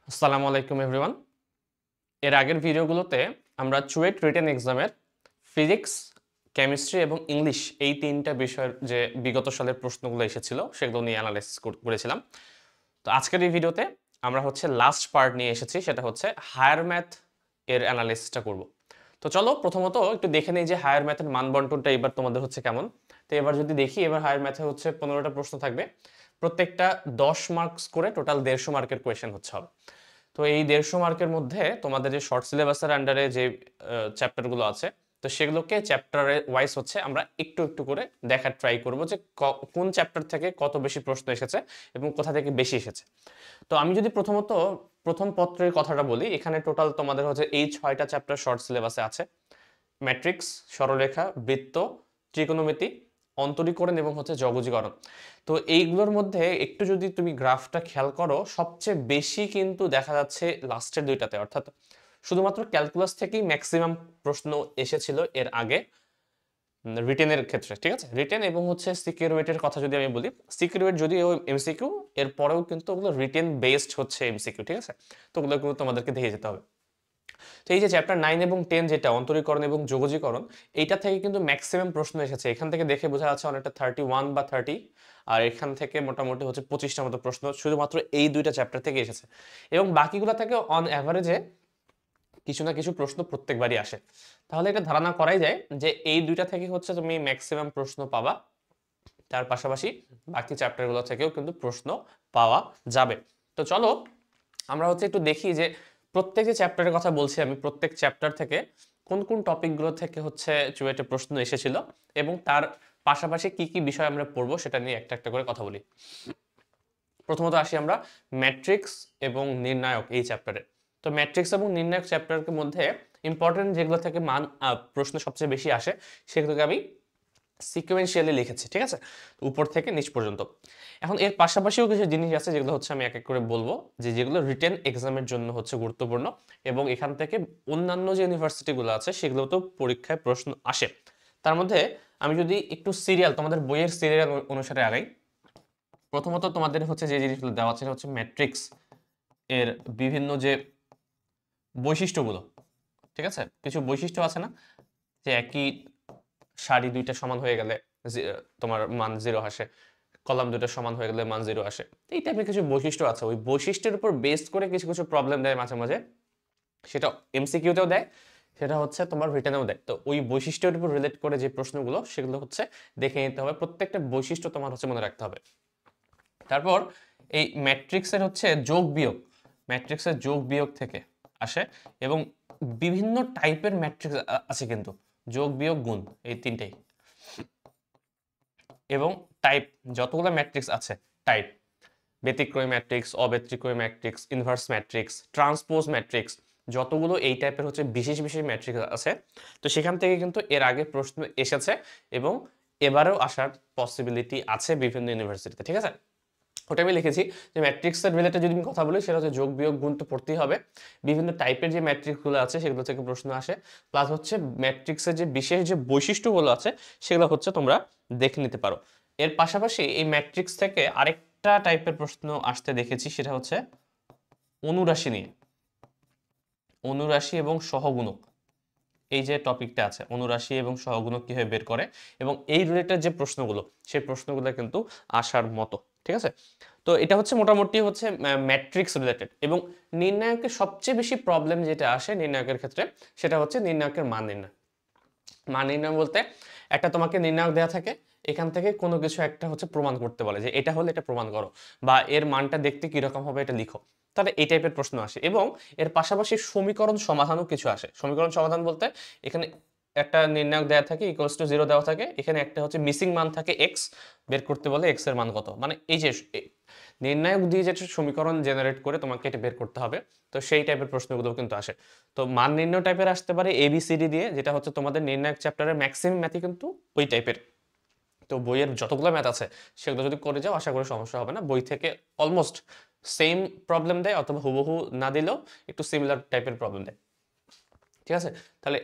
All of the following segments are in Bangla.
আসসালামু আলাইকুম এভরিওয়ান। এর আগের ভিডিওগুলোতে আমরা চুয়েট রিটেন এক্সামের ফিজিক্স, কেমিস্ট্রি এবং ইংলিশ এই তিনটা বিষয়ের যে বিগত সালের প্রশ্নগুলো এসেছিল সেগুলো নিয়ে অ্যানালাইসিস করেছিলাম। তো আজকের এই ভিডিওতে আমরা লাস্ট পার্ট নিয়ে এসেছি, সেটা হচ্ছে হায়ার ম্যাথ এর অ্যানালাইসিসটা করব। তো চলো প্রথমত একটু দেখে নেই যে হায়ার ম্যাথের মানবন্টনটা এবার তোমাদের কেমন। তো এবার যদি দেখি, এবার হায়ার ম্যাথে 15টা প্রশ্ন থাকবে, প্রত্যেকটা 10 মার্কস করে, টোটাল 150 মার্কের কোয়েশ্চেন হবে। তো এই 150 মার্কের মধ্যে তোমাদের যে শর্ট সিলেবাসের আন্ডারে যে চ্যাপ্টারগুলো আছে, তো সেগুলোকে চ্যাপ্টারে ওয়াইজ আমরা একটু একটু করে দেখার ট্রাই করব যে কোন চ্যাপ্টার থেকে কত বেশি প্রশ্ন এসেছে এবং কোথা থেকে বেশি এসেছে। তো আমি যদি প্রথম পত্রের কথাটা বলি, এখানে টোটাল তোমাদের এই 6টা চ্যাপ্টার শর্ট সিলেবাসে আছে: ম্যাট্রিক্স, সরলরেখা, বৃত্ত, ত্রিকোণমিতি, অন্তরীকরণ এবং যৌগজীকরণ। তো এইগুলোর মধ্যে একটু যদি তুমি গ্রাফটা খেয়াল করো, সবচেয়ে বেশি কিন্তু দেখা যাচ্ছে লাস্টের দুইটাতে, অর্থাৎ শুধুমাত্র ক্যালকুলাস থেকেই ম্যাক্সিমাম প্রশ্ন এসেছিল এর আগে রিটেনের ক্ষেত্রে। ঠিক আছে, রিটেন এবং সিকিউরিটির কথা যদি আমি বলি, সিকিউরিটি যদি এমসিকিউ, এর পরেও কিন্তু ওগুলো রিটেন বেসড এমসিকিউ। ঠিক আছে, তো ওগুলো কিন্তু তোমাদেরকে দেখে যেতে হবে। তো এই যে চ্যাপ্টার 9 এবং 10 যেটা অন্তরীকরণ এবং যোগজীকরণ, এইটা থেকে কিন্তু ম্যাক্সিমাম প্রশ্ন এসেছে। এখান থেকে দেখে বোঝা যাচ্ছে অনেকটা 31 বা 30, আর এখান থেকে মোটামুটি 25টার মতো প্রশ্ন শুধুমাত্র এই দুইটা চ্যাপ্টার থেকে এসেছে, এবং বাকিগুলো থেকে অন অ্যাভারেজে কিছু না কিছু প্রশ্ন প্রত্যেকবারই আসে। তাহলে এটা ধারণা করাই যায় যে এই দুইটা থেকে তুমি ম্যাক্সিমাম প্রশ্ন পাবা, তার পাশাপাশি বাকি চ্যাপ্টারগুলো থেকেও কিন্তু প্রশ্ন পাওয়া যাবে। তো চলো আমরা একটু দেখি যে প্রত্যেক যে চ্যাপ্টারের কথা বলছি আমি, প্রত্যেক চ্যাপ্টার থেকে কোন কোন টপিকগুলো থেকে চুয়েটে প্রশ্ন এসেছিল এবং তার পাশাপাশি কি কি বিষয় আমরা পড়বো সেটা নিয়ে একটা একটা করে কথা বলি। প্রথমত আসি আমরা ম্যাট্রিক্স এবং নির্ণায়ক এই চ্যাপ্টারে। তো ম্যাট্রিক্স এবং নির্ণায়ক চ্যাপ্টারের মধ্যে ইম্পর্টেন্ট যেগুলো থেকে প্রশ্ন সবচেয়ে বেশি আসে সেগুলোকে আমি সিকোয়েন্সিয়ালি লিখেছি। ঠিক আছে, উপর থেকে নিচ পর্যন্ত। এখন এর পাশাপাশিও কিছু জিনিস আছে যেগুলো আমি এক এক করে বলবো, যে যেগুলো রিটেন এক্সামের জন্য গুরুত্বপূর্ণ, এবং এখান থেকে অন্যান্য যে ইউনিভার্সিটিগুলো আছে সেগুলোতেও পরীক্ষায় প্রশ্ন আসে। তার মধ্যে আমি যদি একটু সিরিয়াল, তোমাদের বইয়ের সিরিয়াল অনুসারে আগাই, প্রথমত তোমাদের যে জিনিসগুলো দেওয়া আছে ম্যাট্রিক্স এর বিভিন্ন যে বৈশিষ্ট্যগুলো। ঠিক আছে, কিছু বৈশিষ্ট্য আছে না, যে একই সারি দুইটা সমান হয়ে গেলে তোমার মান 0 আসে, কলাম দুটো সমান হয়ে গেলে মান 0 আসে। এই টাইপের কিছু বৈশিষ্ট্য আছে, ওই বৈশিষ্ট্যের উপর বেস করে কিছু কিছু প্রবলেম দেয় মাঝে মাঝে, সেটা এমসিকিউতেও দেয়, সেটা তোমার রিটেনেও দেয়। তো ওই বৈশিষ্ট্যের উপর রিলেট করে যে প্রশ্নগুলো সেগুলো দেখে নিতে হবে, প্রত্যেকটা বৈশিষ্ট্য তোমার মনে রাখতে হবে। তারপর এই ম্যাট্রিক্সের যোগ বিয়োগ, ম্যাট্রিক্সের যোগ বিয়োগ থেকে আসে, এবং বিভিন্ন টাইপের ম্যাট্রিক্স আছে কিন্তু, যোগ বিয়োগ গুণ এই তিনটেই, এবং টাইপ যতগুলো ম্যাট্রিক্স আছে, টাইপ ব্যতিক্রমী ম্যাট্রিক্স, অব্যতিক্রমী matrix, inverse matrix, transpose matrix, যতগুলো এই টাইপের বিশেষ বিশেষ ম্যাট্রিক্স আছে, তো সেখান থেকে কিন্তু এর আগে প্রশ্ন এসেছে এবং এবারেও আসার পসিবিলিটি আছে বিভিন্ন ইউনিভার্সিটিতে। ঠিক আছে, ওটা আমি লিখেছি যে ম্যাট্রিক্সের রিলেটেড যদি আমি কথা বলি, সেটা যোগ বিয়োগ গুণ তো পড়তেই হবে। বিভিন্ন টাইপের যে ম্যাট্রিক্সগুলো আছে সেগুলো থেকে প্রশ্ন আসে, প্লাস ম্যাট্রিক্সের যে বিশেষ যে বৈশিষ্ট্যগুলো আছে সেগুলো তোমরা দেখে নিতে পারো। এর পাশাপাশি এই ম্যাট্রিক্স থেকে আরেকটা টাইপের প্রশ্ন আসতে দেখেছি, সেটা অনুরাশি নিয়ে, অনুরাশি এবং সহগুণক। এই যে টপিকটা আছে, অনুরাশি এবং সহগুণক কিভাবে বের করে, এবং এই রিলেটেড যে প্রশ্নগুলো, সেই প্রশ্নগুলো কিন্তু আসার মতো। ঠিক আছে, তো এটা মোটামুটি ম্যাট্রিক্স রিলেটেড। এবং নির্ণায়কের সবচেয়ে বেশি প্রবলেম যেটা আসে নির্ণায়কের ক্ষেত্রে, সেটা নির্ণায়কের মান নির্ণয়। মান নির্ণয় বলতে একটা তোমাকে নির্ণায়ক দেওয়া থাকে, এখান থেকে কোনো কিছু একটা প্রমাণ করতে বলে যে এটা হলে এটা প্রমাণ করো, বা এর মানটা দেখতে কিরকম হবে এটা লিখো। তাহলে এই টাইপের প্রশ্ন আসে, এবং এর পাশাপাশি সমীকরণ সমাধানও কিছু আসে। সমীকরণ সমাধান বলতে এখানে একটা নির্ণায়ক দেওয়া থাকে, ইকুয়ালস টু 0 দেওয়া থাকে, এখানে একটা মিসিং মান থাকে এক্স, বের করতে বলে এক্স এর মান কত, মানে এই যে নির্ণায়ক দিয়ে যেটা সমীকরণ জেনারেট করে তোমাকে এটা বের করতে হবে, তো সেই টাইপের প্রশ্নগুলো কিন্তু আসে। তো মান নির্ণয় টাইপের আসতে পারে এবিসিডি দিয়ে, যেটা তোমাদের নির্ণায়ক চ্যাপ্টারের ম্যাক্সিমাম ম্যাথই কিন্তু ওই টাইপের। তো বইয়ের যতগুলো ম্যাথ আছে সেগুলো যদি করে যাও, আশা করি সমস্যা হবে না। বই থেকে অলমোস্ট সেম প্রবলেম দেয়, অথবা হুবহু না দিলেও একটু সিমিলার টাইপের প্রবলেম দেয়। ঠিক আছে, তাহলে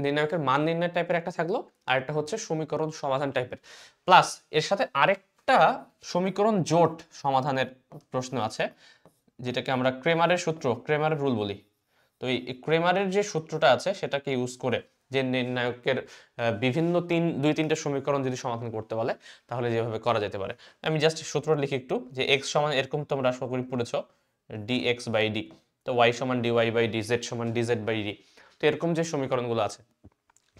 নির্ণায়কের মান নির্ণয় টাইপের একটা থাকলো, আর একটা সমীকরণ সমাধান টাইপের, প্লাস এর সাথে আরেকটা সমীকরণ জোট সমাধানের প্রশ্ন আছে, যেটাকে আমরা ক্রেমারের সূত্র, ক্রেমারের রুল বলি। তো এই ক্রেমারের যে সূত্রটা আছে সেটাকে ইউজ করে যে নির্ণায়কের বিভিন্ন দুই তিনটা সমীকরণ যদি সমাধান করতে বলে তাহলে যেভাবে করা যেতে পারে। আমি জাস্ট সূত্রটা লিখি একটু, যে এক্স সমান এরকম তোমরা আশা করি পড়েছো, ডি এক্স বাই ডি, তো ওয়াই সমান d y by d, z সমান ডি জেড বাই ডি। তো এরকম যে সমীকরণগুলো আছে,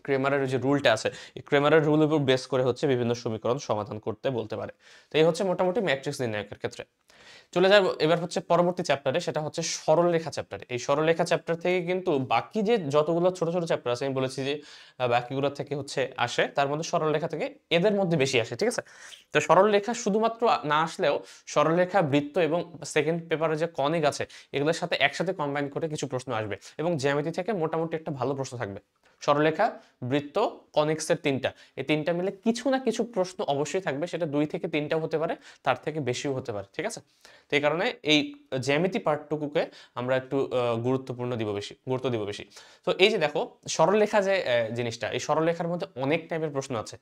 ক্রেমারের যে রুলটা আছে, এই ক্রেমারের রুলের উপর বেস করে হচ্ছে বিভিন্ন সমীকরণ সমাধান করতে বলতে পারে। তো এই হচ্ছে মোটামুটি ম্যাট্রিক্স নির্ণায়কের ক্ষেত্রে। চলে যাব এবার হচ্ছে পরবর্তী চ্যাপ্টারে, সেটা হচ্ছে সরলরেখা চ্যাপ্টারে। এই সরলরেখা চ্যাপ্টার থেকে কিন্তু বাকি যে যতগুলো ছোট ছোট চ্যাপ্টার আছে, আমি বলেছি যে বাকিগুলো থেকে হচ্ছে আসে, তার মধ্যে সরলরেখা থেকে এদের মধ্যে বেশি আসে, ঠিক আছে? তো সরলরেখা শুধুমাত্র না আসলেও সরলরেখা, বৃত্ত এবং সেকেন্ড পেপারে যে কনিক আছে, এগুলোর সাথে একসাথে কম্বাইন করে কিছু প্রশ্ন আসবে এবং জ্যামিতি থেকে মোটামুটি একটা ভালো প্রশ্ন থাকবে। সরলরেখা, বৃত্ত, কনিক্সের তিনটা, এই তিনটা মিলে কিছু না কিছু প্রশ্ন অবশ্যই থাকবে, সেটা 2 থেকে 3টাও হতে পারে, তার থেকে বেশিও হতে পারে, ঠিক আছে? তো এই কারণে এই জ্যামিতি পার্টটুকুকে আমরা একটু গুরুত্ব দিব বেশি। তো এই যে দেখো সরলরেখা যে জিনিসটা, এই সরলরেখার মধ্যে অনেক টাইপের প্রশ্ন আছে।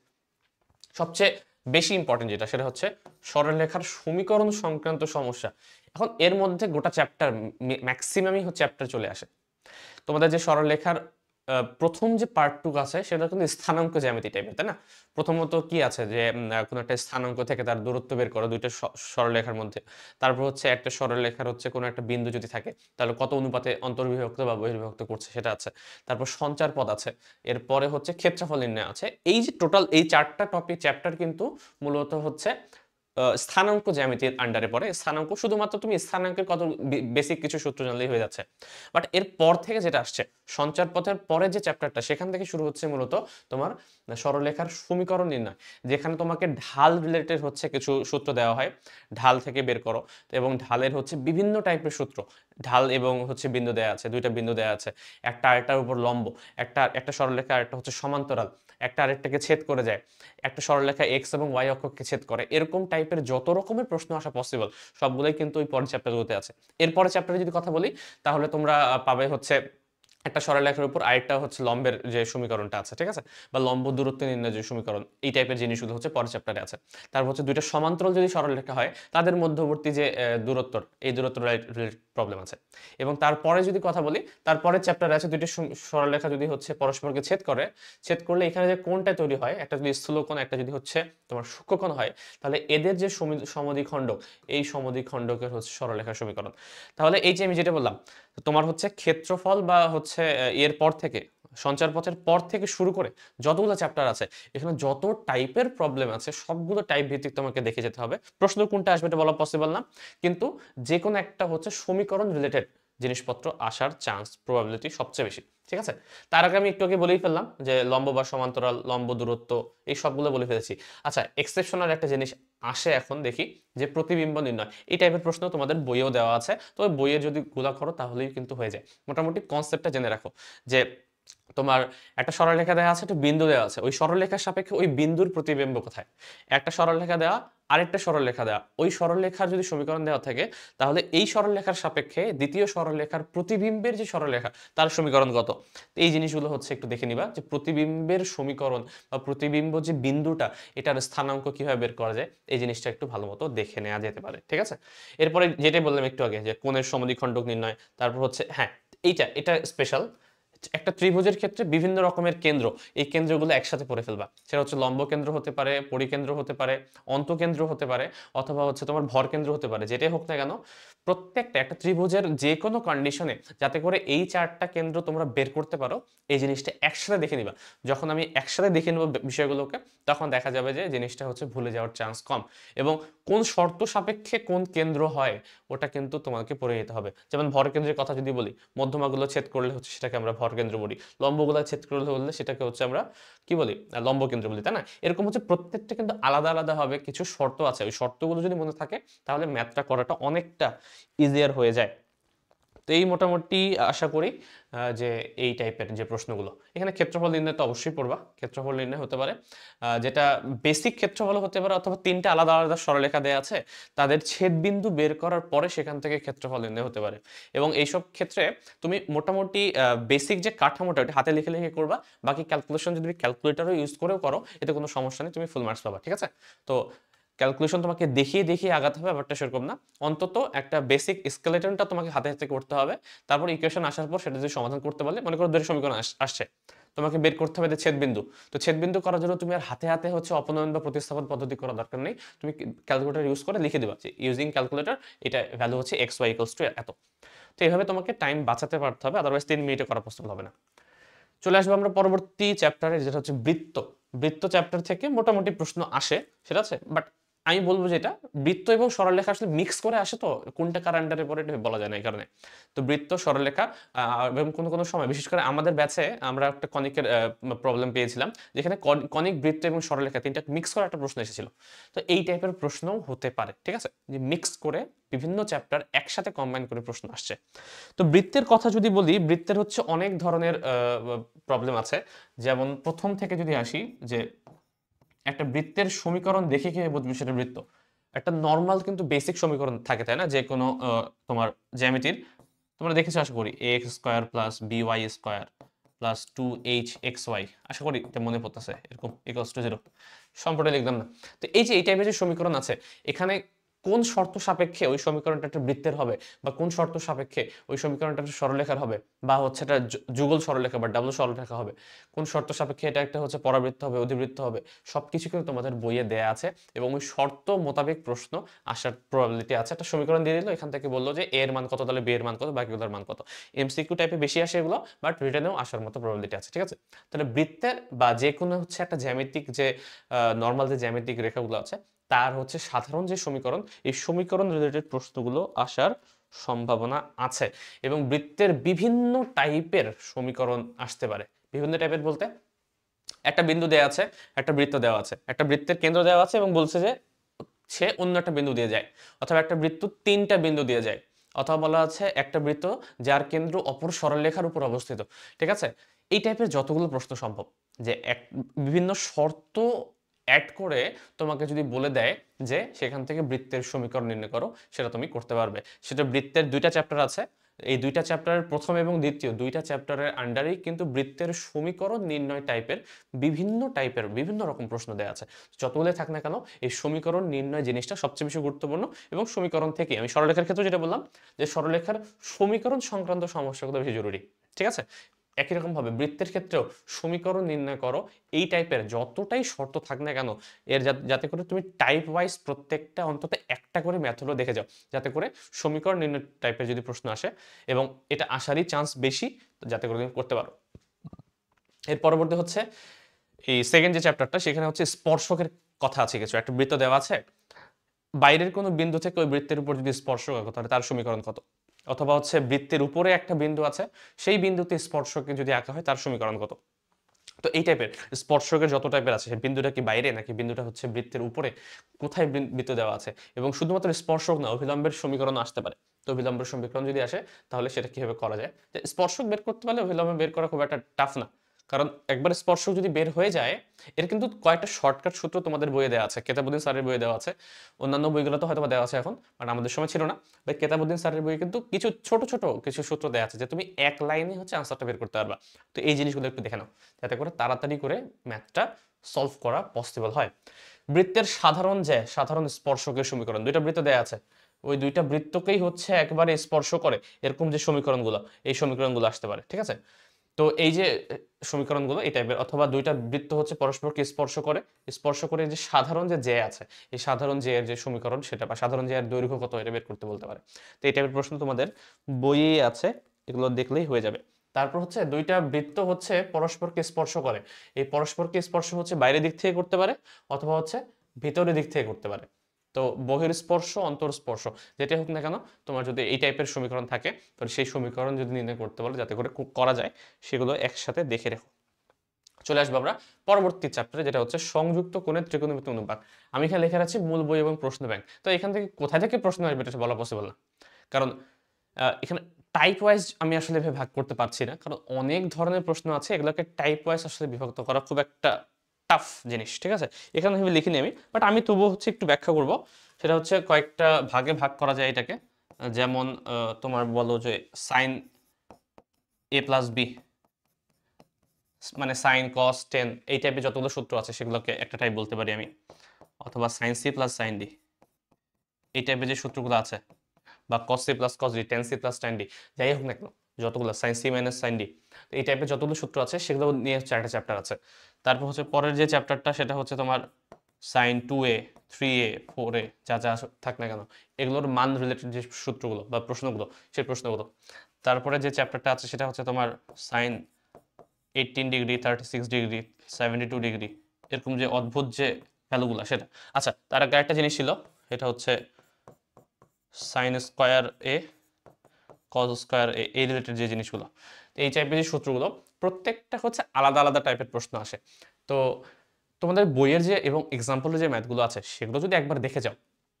সবচেয়ে বেশি ইম্পর্টেন্ট যেটা, সেটা হচ্ছে সরলরেখার সমীকরণ সংক্রান্ত সমস্যা। এখন এর মধ্যে গোটা চ্যাপ্টার, ম্যাক্সিমামই হচ্ছে চ্যাপ্টার চলে আসে। তোমাদের যে সরলরেখার প্রথম যে পার্টটুকু আছে সেটা কিন্তু স্থানাঙ্ক জ্যামিতি টাইপের, তাই না? প্রথমত কি আছে যে কোনো একটা স্থানাঙ্ক থেকে তার দূরত্ব বের করো দুইটা সরলরেখার মধ্যে। তারপর হচ্ছে একটা সরলরেখার হচ্ছে কোনো একটা বিন্দু যদি থাকে তাহলে কত অনুপাতে অন্তর্বিভক্ত বা বহির্বিভক্ত করছে সেটা আছে। তারপর সঞ্চার পদ আছে। এরপরে হচ্ছে ক্ষেত্রফল নির্ণয় আছে। এই যে টোটাল এই 4টা টপিক চ্যাপ্টার কিন্তু মূলত হচ্ছে স্থানাঙ্ক জ্যামিতির আন্ডারে পড়ে। স্থানাঙ্ক শুধুমাত্র তুমি স্থানাঙ্কের কত বেসিক কিছু সূত্র জানলেই হয়ে যাচ্ছে। বাট এর পর থেকে যেটা আসছে, সঞ্চার পথের পরে যে চ্যাপ্টারটা, সেখান থেকে শুরু হচ্ছে মূলত তোমার সরলরেখার সমীকরণ নির্ণয়, যেখানে তোমাকে ঢাল রিলেটেড হচ্ছে কিছু সূত্র দেওয়া হয়, ঢাল থেকে বের করো। এবং ঢালের হচ্ছে বিভিন্ন টাইপের সূত্র, ঢাল এবং হচ্ছে বিন্দু দেওয়া আছে, দুইটা বিন্দু দেওয়া আছে, একটা আরেকটার উপর লম্ব, একটা সরলরেখা আরেকটা হচ্ছে সমান্তরাল, একটা আরেকটাকে ছেদ করে যায়, একটা সরলরেখা এক্স এবং ওয়াই অক্ষকে ছেদ করে। এরকম টাইপের যত রকমের প্রশ্ন আসা পসিবল সবগুলোই কিন্তু ওই পরের চ্যাপ্টারগুলোতে আছে। এরপরে চ্যাপ্টারে যদি কথা বলি তাহলে তোমরা পাবে হচ্ছে একটা সরলরেখার উপর আরেকটা হচ্ছে লম্বের যে সমীকরণটা আছে, ঠিক আছে? বা লম্ব দূরত্ব নির্ণয় যে সমীকরণ, এই টাইপের জিনিসগুলো হচ্ছে পরের চ্যাপ্টারে আছে। তারপর হচ্ছে দুইটা সমান্তরাল যদি সরলরেখা হয় তাদের মধ্যবর্তী যে দূরত্ব, এই দূরত্ব রিলেটেড প্রবলেম আছে। এবং তারপরে যদি কথা বলি, তারপরে চ্যাপ্টারে আছে দুইটা সরলরেখা যদি হচ্ছে পরস্পরকে ছেদ করলে এখানে যে কোণটা তৈরি হয়, একটা যদি স্থূলকোণ, একটা যদি হচ্ছে তোমার সূক্ষ্মকোণ হয়, তাহলে এদের যে সমদ্বিখণ্ডক, এই সমদ্বিখণ্ডকের হচ্ছে সরলরেখার সমীকরণ। তাহলে এই যে আমি যেটা বললাম, তোমার হচ্ছে ক্ষেত্রফল বা হচ্ছে এর পর থেকে সঞ্চার পথের পর থেকে শুরু করে যতগুলো চ্যাপ্টার আছে, এখানে যত টাইপের প্রবলেম আছে সবগুলো টাইপ ভিত্তিক তোমাকে দেখে যেতে হবে। প্রশ্ন কোনটা আসবে এটা বলা পসিবল না, কিন্তু যে কোনো একটা হচ্ছে সমীকরণ রিলেটেড জিনিসপত্র আসার চান্স, প্রবাবিলিটি সবচেয়ে বেশি, ঠিক আছে? তার আগে আমি একটু আগে বলেই ফেললাম যে লম্ব বা সমান্তরাল, লম্ব দূরত্ব, এই সবগুলো বলে ফেলেছি। আচ্ছা, এক্সেপশনাল একটা জিনিস আসে এখন দেখি, যে প্রতিবিম্ব নির্ণয়। এই টাইপের প্রশ্ন তোমাদের বইয়েও দেওয়া আছে, তো বইয়ে যদি গুলা করো তাহলেই কিন্তু হয়ে যায়। মোটামুটি কনসেপ্টটা জেনে রাখো যে তোমার একটা সরলরেখা দেওয়া আছে, একটা বিন্দু দেওয়া আছে, ওই সরলরেখার সাপেক্ষে ওই বিন্দুর প্রতিবিম্ব কোথায়। একটা সরলরেখা দেওয়া, আরেকটা সরলরেখা দেওয়া, ওই সরলরেখার যদি সমীকরণ দেওয়া থাকে তাহলে এই সরলরেখার সাপেক্ষে দ্বিতীয় সরলরেখার প্রতিবিম্বের যে সরলরেখা তার সমীকরণ কত। এই জিনিসগুলো হচ্ছে একটু দেখে নিবা, যে প্রতিবিম্বের সমীকরণ বা প্রতিবিম্ব যে বিন্দুটা, এটার স্থানাঙ্ক কিভাবে বের করা যায়, এই জিনিসটা একটু ভালো মতো দেখে নেওয়া যেতে পারে, ঠিক আছে? এরপরে যেটাই বললাম একটু আগে, যে কোণের সমদ্বিখণ্ডক নির্ণয়, তারপর হচ্ছে হ্যাঁ, এটা স্পেশাল। একটা ত্রিভুজের ক্ষেত্রে বিভিন্ন রকমের কেন্দ্র, এই কেন্দ্রগুলো একসাথে পড়ে ফেলবা। সেটা হচ্ছে লম্ব কেন্দ্র হতে পারে, পরিকেন্দ্র হতে পারে, অন্তকেন্দ্র হতে পারে, অথবা হচ্ছে তোমার ভর কেন্দ্র হতে পারে। যেটাই হোক না কেন, প্রত্যেকটা একটা ত্রিভুজের যে কোনো কন্ডিশনে যাতে করে এই 4টা কেন্দ্র তোমরা বের করতে পারো, এই জিনিসটা একসাথে দেখে নিবা। যখন আমি একসাথে দেখে নেব বিষয়গুলোকে, তখন দেখা যাবে যে জিনিসটা হচ্ছে ভুলে যাওয়ার চান্স কম। এবং কোন শর্ত সাপেক্ষে কোন কেন্দ্র হয় ওটা কিন্তু তোমাকে পড়ে যেতে হবে। যেমন ভর কেন্দ্রের কথা যদি বলি, মধ্যমাগুলো ছেদ করলে হচ্ছে সেটাকে আমরা ভর কেন্দ্র বলি, লম্বগুলো ছেদ করলে হলে সেটাকে হচ্ছে আমরা কি বলি, লম্ব কেন্দ্র বলি, তাই না? এরকম হচ্ছে প্রত্যেকটা কিন্তু আলাদা আলাদা হবে, কিছু শর্ত আছে, ওই শর্তগুলো যদি মনে থাকে তাহলে ম্যাথটা করাটা অনেকটা ইজিয়ার হয়ে যায়। তো এই মোটামুটি আশা করি যে এই টাইপের যে প্রশ্নগুলো, এখানে ক্ষেত্রফল নির্ণয় তো অবশ্যই পড়বা। ক্ষেত্রফল নির্ণয় হতে পারে যেটা বেসিক ক্ষেত্রফল হতে পারে, অথবা 3টা আলাদা আলাদা সরলরেখা দেওয়া আছে, তাদের ছেদবিন্দু বের করার পরে সেখান থেকে ক্ষেত্রফল নির্ণয় হতে পারে। এবং এইসব ক্ষেত্রে তুমি মোটামুটি বেসিক যে কাঠামোটা ওটা হাতে লিখে লিখে করবা, বাকি ক্যালকুলেশন যদি ক্যালকুলেটারও ইউজ করেও করো এতে কোনো সমস্যা নেই, তুমি ফুল মার্কস পাবা, ঠিক আছে? তো ক্যালকুলেশন তোমাকে দেখিয়ে দেখিয়ে আগাতে হবে, ব্যাপারটা সেরকম না। অন্তত একটা বেসিক স্কেলেটনটা তোমাকে হাতে হাতে করতে হবে, তারপর ইকুয়েশন আসার পর সেটা যদি সমাধান করতে পারলে, মনে করো দুটো সমীকরণ আসছে, তোমাকে বের করতে হবে যে ছেদবিন্দু। তো ছেদবিন্দু করার জন্য তুমি আর হাতে হাতে হচ্ছে অপনয়ন বা প্রতিস্থাপন পদ্ধতি করার দরকার নেই, তুমি ক্যালকুলেটর ইউজ করে লিখে দেবা যে ইউজিং ক্যালকুলেটর এটা ভ্যালু হচ্ছে এক্স ওয়াই ইকুয়ালস টু এত। তো এইভাবে তোমাকে টাইম বাঁচাতে পারতে হবে, আদারওয়াইজ 3 মিনিটে করা পসিবল হবে না। চলে আসবো আমরা পরবর্তী চ্যাপ্টারে, যেটা হচ্ছে বৃত্ত। বৃত্ত চ্যাপ্টার থেকে মোটামুটি প্রশ্ন আসে, সেটা আছে, বাট আমি বলবো যেটা বৃত্ত এবং সরলরেখা আসলে মিক্স করে আসে, তো কোনটা কার আন্ডারে পড়ে এটা বলা যায় না এই কারণে। তো বৃত্ত, সরলরেখা এবং কোনো কোনো সময় বিশেষ করে আমাদের ব্যাচে আমরা একটা কনিকের প্রবলেম পেয়েছিলাম, যেখানে কনিক, বৃত্ত এবং সরলরেখা তিনটা মিক্স করে একটা প্রশ্ন এসেছিল। তো এই টাইপের প্রশ্নও হতে পারে, ঠিক আছে, যে মিক্স করে বিভিন্ন চ্যাপ্টার একসাথে কম্বাইন করে প্রশ্ন আসছে। তো বৃত্তের কথা যদি বলি, বৃত্তের হচ্ছে অনেক ধরনের প্রবলেম আছে। যেমন প্রথম থেকে যদি আসি, যে একটা বৃত্তের সমীকরণ দেখে কি বুঝবি সেটা বৃত্ত। একটা নর্মাল কিন্তু বেসিক সমীকরণ থাকে, তাই না, যে কোনো তোমার জ্যামিতির। তোমরা দেখেছো আশা করি x square plus by square plus 2hxy, আশা করি এটা মনে পড়তেছে, এরকম ইকুয়ালস টু 0। সম্পূর্ণ লিখলাম না। তো এই যে এই টাইপের যে সমীকরণ আছে, এখানে কোন শর্ত সাপেক্ষে ওই সমীকরণটা একটা বৃত্তের হবে, বা কোন শর্ত সাপেক্ষে ওই সমীকরণটা একটা সরলরেখার হবে, বা হচ্ছে এটা যুগল সরলরেখা বা ডাবল সরলরেখা হবে, কোন শর্ত সাপেক্ষে এটা একটা হচ্ছে পরাবৃত্ত হবে, অধিবৃত্ত হবে, সবকিছু কিন্তু তোমাদের বইয়ে দেয়া আছে। এবং ওই শর্ত মোতাবেক প্রশ্ন আসার প্রবাবিলিটি আছে। একটা সমীকরণ দিয়ে দিল, এখান থেকে বললো যে এ এর মান কত, তাহলে বি এর মান কত, বাকিগুলোর মান কত। এমসিকিউ টাইপে বেশি আসে এগুলো, বাট রিটেনেও আসার মতো প্রবাবিলিটি আছে, ঠিক আছে। তাহলে বৃত্তের বা যে কোনো হচ্ছে একটা জ্যামিতিক যে নর্মাল যে জ্যামিতিক রেখাগুলো আছে, তার হচ্ছে সাধারণ যে সমীকরণ, এই সমীকরণ রিলেটেড প্রশ্নগুলো আসার সম্ভাবনা আছে। এবং বৃত্তের বিভিন্ন টাইপের সমীকরণ আসতে পারে। বিভিন্ন টাইপের বলতে, একটা বিন্দু দেওয়া আছে, একটা বৃত্ত দেওয়া আছে, একটা বৃত্তের কেন্দ্র দেওয়া আছে এবং বলছে যে সে অন্য একটা বিন্দু দিয়ে যায়, অথবা একটা বৃত্ত তিনটা বিন্দু দিয়ে যায়, অথবা বলা আছে একটা বৃত্ত যার কেন্দ্র অপর সরলরেখার উপর অবস্থিত, ঠিক আছে। এই টাইপের যতগুলো প্রশ্ন সম্ভব, যে এক বিভিন্ন শর্ত অ্যাড করে তোমাকে যদি বলে দেয় যে সেখান থেকে বৃত্তের সমীকরণ নির্ণয় করো, সেটা তুমি করতে পারবে। সেটা বৃত্তের দুইটা চ্যাপ্টার আছে, এই দুইটা চ্যাপ্টারের প্রথম এবং দ্বিতীয় দুইটা চ্যাপ্টারের আন্ডারেই কিন্তু বৃত্তের সমীকরণ নির্ণয় টাইপের বিভিন্ন রকম প্রশ্ন দেওয়া আছে। যতগুলো থাক না কেন, এই সমীকরণ নির্ণয় জিনিসটা সবচেয়ে বেশি গুরুত্বপূর্ণ। এবং সমীকরণ থেকে আমি সরলরেখার ক্ষেত্রে যেটা বললাম, যে সরলরেখার সমীকরণ সংক্রান্ত সমস্যাগুলো বেশি জরুরি, ঠিক আছে। একই রকম ভাবে বৃত্তের ক্ষেত্রেও সমীকরণ নির্ণয় করো, এই টাইপের যতটাই শর্ত থাক না কেন, এর যাতে করে তুমি টাইপ ওয়াইজ প্রত্যেকটা অন্তত একটা করে মেথডও দেখে যাও, যাতে করে সমীকরণ নির্ণয় টাইপের যদি প্রশ্ন আসে, এবং এটা আসারই চান্স বেশি, যাতে করে তুমি করতে পারো। এর পরবর্তী হচ্ছে এই সেকেন্ড যে চ্যাপ্টারটা, সেখানে হচ্ছে স্পর্শকের কথা আছে কিছু। একটা বৃত্ত দেওয়া আছে, বাইরের কোনো বিন্দু থেকে ওই বৃত্তের উপর যদি স্পর্শক আঁকো, তাহলে তার সমীকরণ কত। অথবা হচ্ছে বৃত্তের উপরে একটা বিন্দু আছে, সেই বিন্দুতে স্পর্শকে যদি আঁকা হয়, তার সমীকরণ কত। তো এই টাইপের স্পর্শকের যত টাইপের আছে, বিন্দুটা কি বাইরে নাকি বিন্দুটা হচ্ছে বৃত্তের উপরে, কোথায় বৃত্ত দেওয়া আছে, এবং শুধুমাত্র স্পর্শক না, অভিলম্বের সমীকরণ আসতে পারে। তো অভিলম্বের সমীকরণ যদি আসে, তাহলে সেটা কিভাবে করা যায়। যে স্পর্শক বের করতে পারলে অভিলম্ব বের করা খুব একটা টাফ না, কারণ একবার স্পর্শক যদি বের হয়ে যায়, এর কিন্তু কয়েকটা শর্টকাট সূত্র তোমাদের বইয়ে দেওয়া আছে, কেতাবুদ্দিন স্যারের বইয়ে দেওয়া আছে। অন্যান্য বইগুলো তো হয়তো দেওয়া আছে এখন, বাট আমাদের সময় ছিল না। বাট কেতাবুদ্দিন স্যারের বইয়ে কিন্তু কিছু ছোট ছোট কিছু সূত্র দেওয়া আছে, যে তুমি এক লাইনে হচ্ছে আনসারটা বের করতে পারবা। তো এই জিনিসগুলো একটু দেখে নাও, যাতে করে তাড়াতাড়ি করে ম্যাথটা সলভ করা পসিবল হয়। বৃত্তের সাধারণ স্পর্শকের সমীকরণ, দুইটা বৃত্ত দেয়া আছে, ওই দুইটা বৃত্তকেই হচ্ছে একবারে স্পর্শ করে এরকম যে সমীকরণগুলো, এই সমীকরণগুলো আসতে পারে, ঠিক আছে। তো এই যে সমীকরণগুলো এই টাইপের, অথবা দুইটা বৃত্ত হচ্ছে পরস্পরকে স্পর্শ করে যে সাধারণ যে জ্যা আছে, এই সাধারণ জ্যা এর যে সমীকরণ সেটা, বা সাধারণ জ্যা এর দৈর্ঘ্য কত, এটা বের করতে বলতে পারে। তো এই টাইপের প্রশ্ন তোমাদের বইয়ে আছে, এগুলো দেখলেই হয়ে যাবে। তারপর হচ্ছে দুইটা বৃত্ত হচ্ছে পরস্পরকে স্পর্শ করে, এই পরস্পরকে স্পর্শ হচ্ছে বাইরের দিক থেকে করতে পারে, অথবা হচ্ছে ভিতরের দিক থেকে করতে পারে। তো বহির্স্পর্শ, অন্তর্স্পর্শ, যেটাই হোক না কেন, তোমার যদি এই টাইপের সমীকরণ থাকে, তাহলে সেই সমীকরণ যদি নির্ণয় করতে বলে, যাতে করে করা যায়, সেগুলো একসাথে দেখে রেখো। চলে আসবো আমরা পরবর্তী চ্যাপ্টারে, যেটা হচ্ছে সংযুক্ত কোণের ত্রিকোণমিতি অনুপাত। আমি এখানে লিখে রাখছি মূল বই এবং প্রশ্ন ব্যাংক। তো এখান থেকে কোথায় থেকে প্রশ্ন আসবে এটা বলা পসিবল না, কারণ এখানে টাইপ ওয়াইজ আমি আসলে এভাবে ভাগ করতে পারছি না, কারণ অনেক ধরনের প্রশ্ন আছে, এগুলোকে টাইপ ওয়াইজ আসলে বিভক্ত করা খুব একটা টাফ জিনিস, ঠিক আছে। এখানে ভেবে লিখিনি আমি, বাট আমি তবুও হচ্ছে একটু ব্যাখ্যা করব। সেটা হচ্ছে কয়েকটা ভাগে ভাগ করা যায় এটাকে। যেমন তোমার বলো যে সাইন এ প্লাস বি, মানে সাইন কস টেন, এই টাইপের যতগুলো সূত্র আছে সেগুলোকে একটা টাইপ বলতে পারি আমি। অথবা sine c plus sine d, এই টাইপের যে সূত্রগুলো আছে, বা cos c plus cos d, tan c plus tan d, যাই হোক না কেন, যতগুলো sine c minus sine d, এই টাইপের যতগুলো সূত্র আছে সেগুলো নিয়ে হচ্ছে একটা চ্যাপ্টার আছে। তারপর হচ্ছে পরের যে চ্যাপ্টারটা সেটা হচ্ছে তোমার সাইন 2a 3a 4a যা যা থাক না কেন এগুলোর মান রিলেটেড যে সূত্রগুলো বা প্রশ্নগুলো, সেই প্রশ্নগুলো। তারপরে যে চ্যাপ্টারটা আছে সেটা হচ্ছে তোমার সাইন 18 ডিগ্রি 36 ডিগ্রি 72 ডিগ্রি, এরকম যে অদ্ভুত যে ভ্যালুগুলো সেটা। আচ্ছা, তার আগে একটা জিনিস ছিল, এটা হচ্ছে সাইন স্কোয়ার এ কজ স্কোয়ার এ, এই রিলেটেড যে জিনিসগুলো, এই টাইপের যে সূত্রগুলো প্রত্যেকটা হচ্ছে আলাদা আলাদা টাইপের প্রশ্ন আসে। তো তোমাদের বইয়ের যে এবং এক্সাম্পলের যে ম্যাথগুলো আছে সেগুলো যদি একবার দেখে যাও